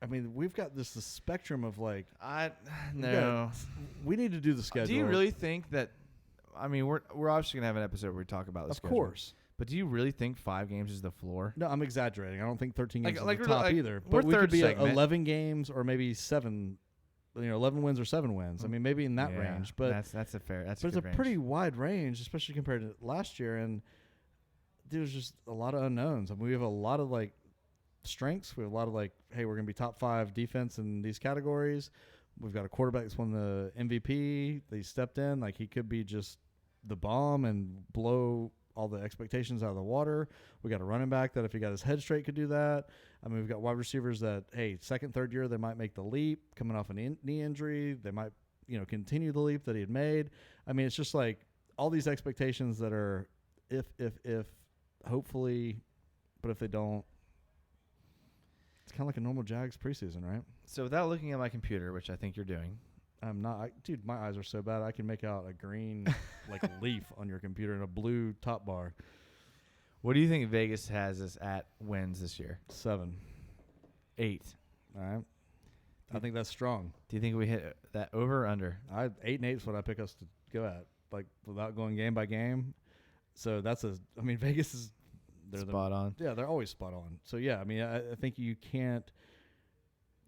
I mean, we've got this spectrum of like we need to do the schedule. Do you really think that? I mean, we're obviously gonna have an episode where we talk about the schedule. Of course. But do you really think 5 games is the floor? No, I'm exaggerating. I don't think 13 games is the top like, either. But we could be 11 games or maybe 7, 11 wins or 7 wins. I mean, maybe in that range. But that's a fair. That's but it's a pretty wide range, especially compared to last year. And there's just a lot of unknowns. I mean, we have a lot of like strengths. We have a lot of like, hey, we're gonna be top 5 defense in these categories. We've got a quarterback that's won the MVP. They stepped in. Like he could be just the bomb and blow all the expectations out of the water. We got a running back that if he got his head straight could do that. I mean, we've got wide receivers that, hey, second, third year, they might make the leap coming off a knee injury. They might, continue the leap that he had made. I mean, it's just like all these expectations that are if, hopefully, but if they don't, it's kind of like a normal Jags preseason, right? So without looking at my computer, which I think you're doing. I'm not. Dude, my eyes are so bad. I can make out a green like leaf on your computer and a blue top bar. What do you think Vegas has us at wins this year? 7. 8. All right. I think that's strong. Do you think we hit that over or under? 8 and 8 is what I pick us to go at, like without going game by game. So Vegas is spot on. Yeah, they're always spot on. So yeah, I mean, I think you can't.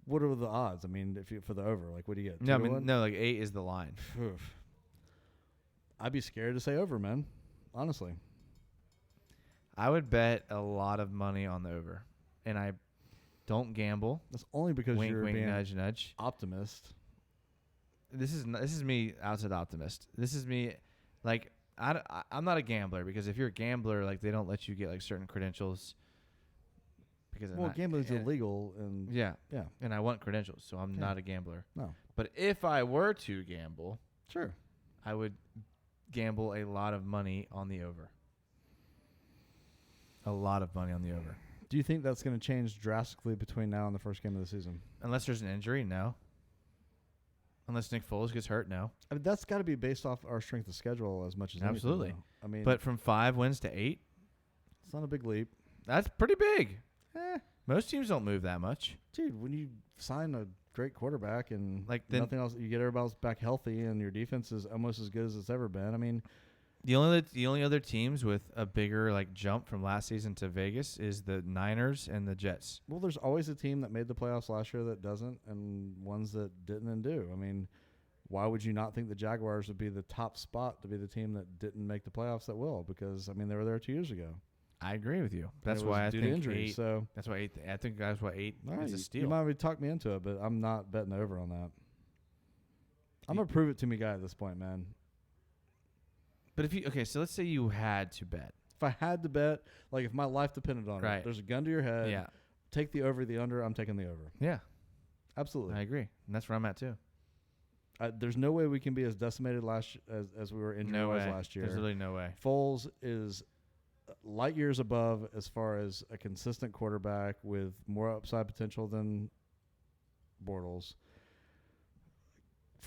What are the odds? I mean, for the over, like, what do you get? No, like 8 is the line. I'd be scared to say over, man. Honestly, I would bet a lot of money on the over, and I don't gamble. That's only because wink, you're wink, being nudge, nudge. Optimist. This is me outside optimist. This is me, like I'm not a gambler because if you're a gambler, like they don't let you get like certain credentials. Because gambling's illegal, and yeah, and I want credentials, so I'm not a gambler. No, but if I were to gamble, sure, I would gamble a lot of money on the over. A lot of money on the over. Do you think that's going to change drastically between now and the first game of the season? Unless there's an injury, no. Unless Nick Foles gets hurt, no. I mean, that's got to be based off our strength of schedule as much as absolutely. Anything, I mean, but from 5 wins to 8, it's not a big leap. That's pretty big. Most teams don't move that much. Dude, when you sign a great quarterback and like nothing else, you get everybody else back healthy and your defense is almost as good as it's ever been. I mean, the only other teams with a bigger like jump from last season to Vegas is the Niners and the Jets. Well, there's always a team that made the playoffs last year that doesn't and ones that didn't and do. I mean, why would you not think the Jaguars would be the top spot to be the team that didn't make the playoffs that will? Because, I mean, they were there 2 years ago. I agree with you. That's why I think injury, 8. So that's why 8. I think that's why 8 is a steal. You might have talked me into it, but I'm not betting over on that. I'm a prove it to me guy at this point, man. But so let's say you had to bet. If I had to bet, like if my life depended on it, there's a gun to your head. Yeah. Take the over, the under. I'm taking the over. Yeah. Absolutely. I agree, and that's where I'm at too. There's no way we can be as decimated as we were injury-wise last year. There's literally no way. Foles is light years above as far as a consistent quarterback with more upside potential than Bortles.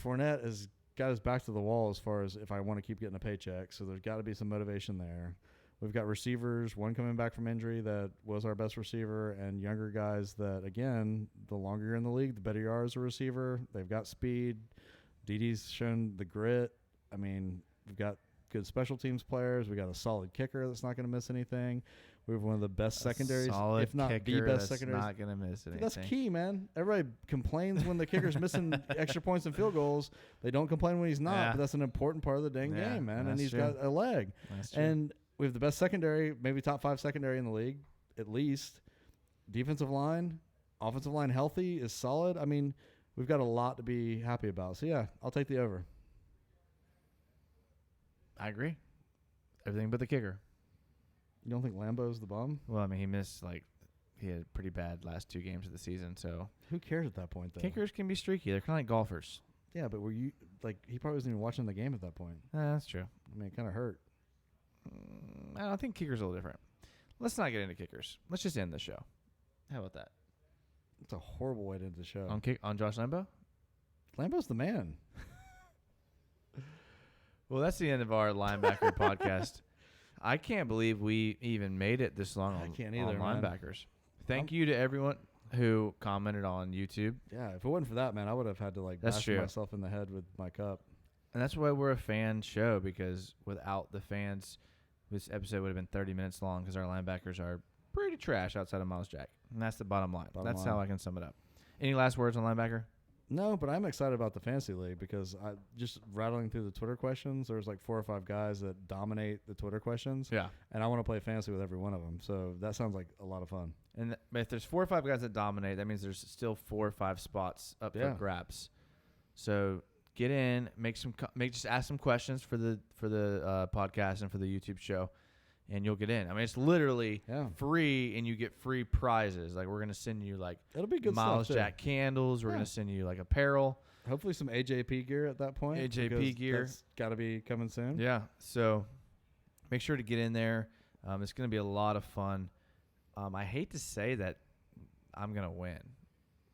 Fournette has got his back to the wall as far as if I want to keep getting a paycheck, so there's got to be some motivation there. We've got receivers, one coming back from injury that was our best receiver, and younger guys that, again, the longer you're in the league, the better you are as a receiver. They've got speed. Didi's shown the grit. I mean, we've got good special teams players. We got a solid kicker that's not going to miss anything. We have one of the best secondaries, if not the best secondaries. Not going to miss anything. That's key, man. Everybody complains when the kicker's missing extra points and field goals. They don't complain when he's not, but that's an important part of the dang game, man. And he's got a leg. That's true. And we have the best secondary, maybe top 5 secondary in the league, at least. Defensive line, offensive line healthy is solid. I mean, we've got a lot to be happy about. So, yeah, I'll take the over. I agree. Everything but the kicker. You don't think Lambeau's the bum? Well, I mean, he had pretty bad last 2 games of the season, so. Who cares at that point, though? Kickers can be streaky. They're kind of like golfers. Yeah, but were you, he probably wasn't even watching the game at that point. That's true. I mean, it kind of hurt. I think kickers are a little different. Let's not get into kickers. Let's just end the show. How about that? It's a horrible way to end the show. On Josh Lambeau? Lambeau's the man. Well, that's the end of our linebacker podcast. I can't believe we even made it this long on linebackers. Thank you to everyone who commented on YouTube. Yeah, if it wasn't for that, man, I would have had to like bash myself in the head with my cup. And that's why we're a fan show, because without the fans, this episode would have been 30 minutes long because our linebackers are pretty trash outside of Miles Jack. And that's the bottom line. That's how I can sum it up. Any last words on linebacker? No, but I'm excited about the fantasy league because I just rattling through the Twitter questions. There's like 4 or 5 guys that dominate the Twitter questions. Yeah. And I want to play fantasy with every one of them. So that sounds like a lot of fun. And if there's 4 or 5 guys that dominate, that means there's still 4 or 5 spots up for grabs. So get in, just ask some questions for the podcast and for the YouTube show, and you'll get in. I mean, it's literally free, and you get free prizes. Like, we're going to send you, like, it'll be good Miles stuff Jack candles. We're going to send you, like, apparel. Hopefully some AJP gear at that point. AJP gear. That's got to be coming soon. Yeah. So make sure to get in there. It's going to be a lot of fun. I hate to say that I'm going to win.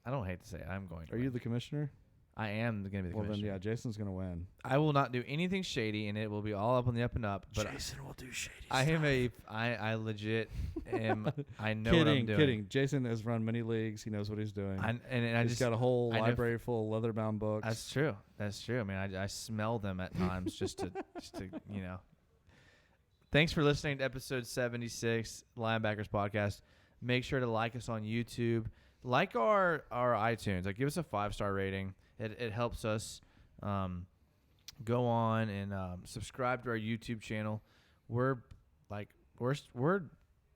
I don't hate to say it. I'm going to win. Are you the commissioner? I am going to be the commissioner. Well, then, Jason's going to win. I will not do anything shady, and it will be all up on the up and up. But Jason will do shady I legit am. I know what I'm doing. Kidding. Jason has run many leagues. He knows what he's doing. He's got a whole library full of leather-bound books. That's true. I mean, I smell them at times just to you know. Thanks for listening to episode 76, Linebackers Podcast. Make sure to like us on YouTube. Like our iTunes. Like, give us a 5-star rating. It helps us go on and subscribe to our YouTube channel. We're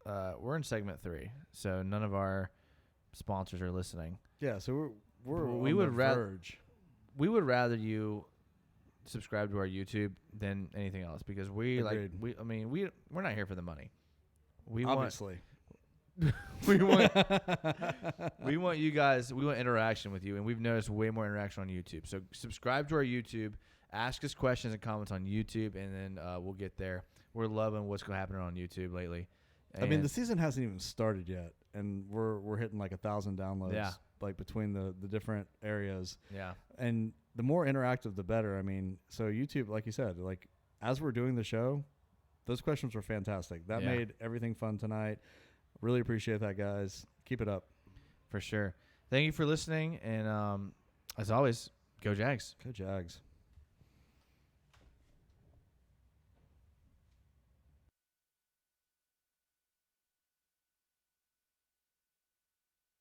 in segment 3, so none of our sponsors are listening. Yeah, so we would rather you subscribe to our YouTube than anything else, because we're not here for the money. We want you guys. We want interaction with you, and we've noticed way more interaction on YouTube. So subscribe to our YouTube, ask us questions and comments on YouTube, and then we'll get there. We're loving what's happening on YouTube lately. And I mean, the season hasn't even started yet, and we're hitting like 1,000 downloads. Yeah. Like between the different areas. Yeah. And the more interactive, the better. I mean, so YouTube, like you said, like as we're doing the show, those questions were fantastic. That made everything fun tonight. Really appreciate that, guys. Keep it up. For sure. Thank you for listening. And as always, go Jags. Go Jags.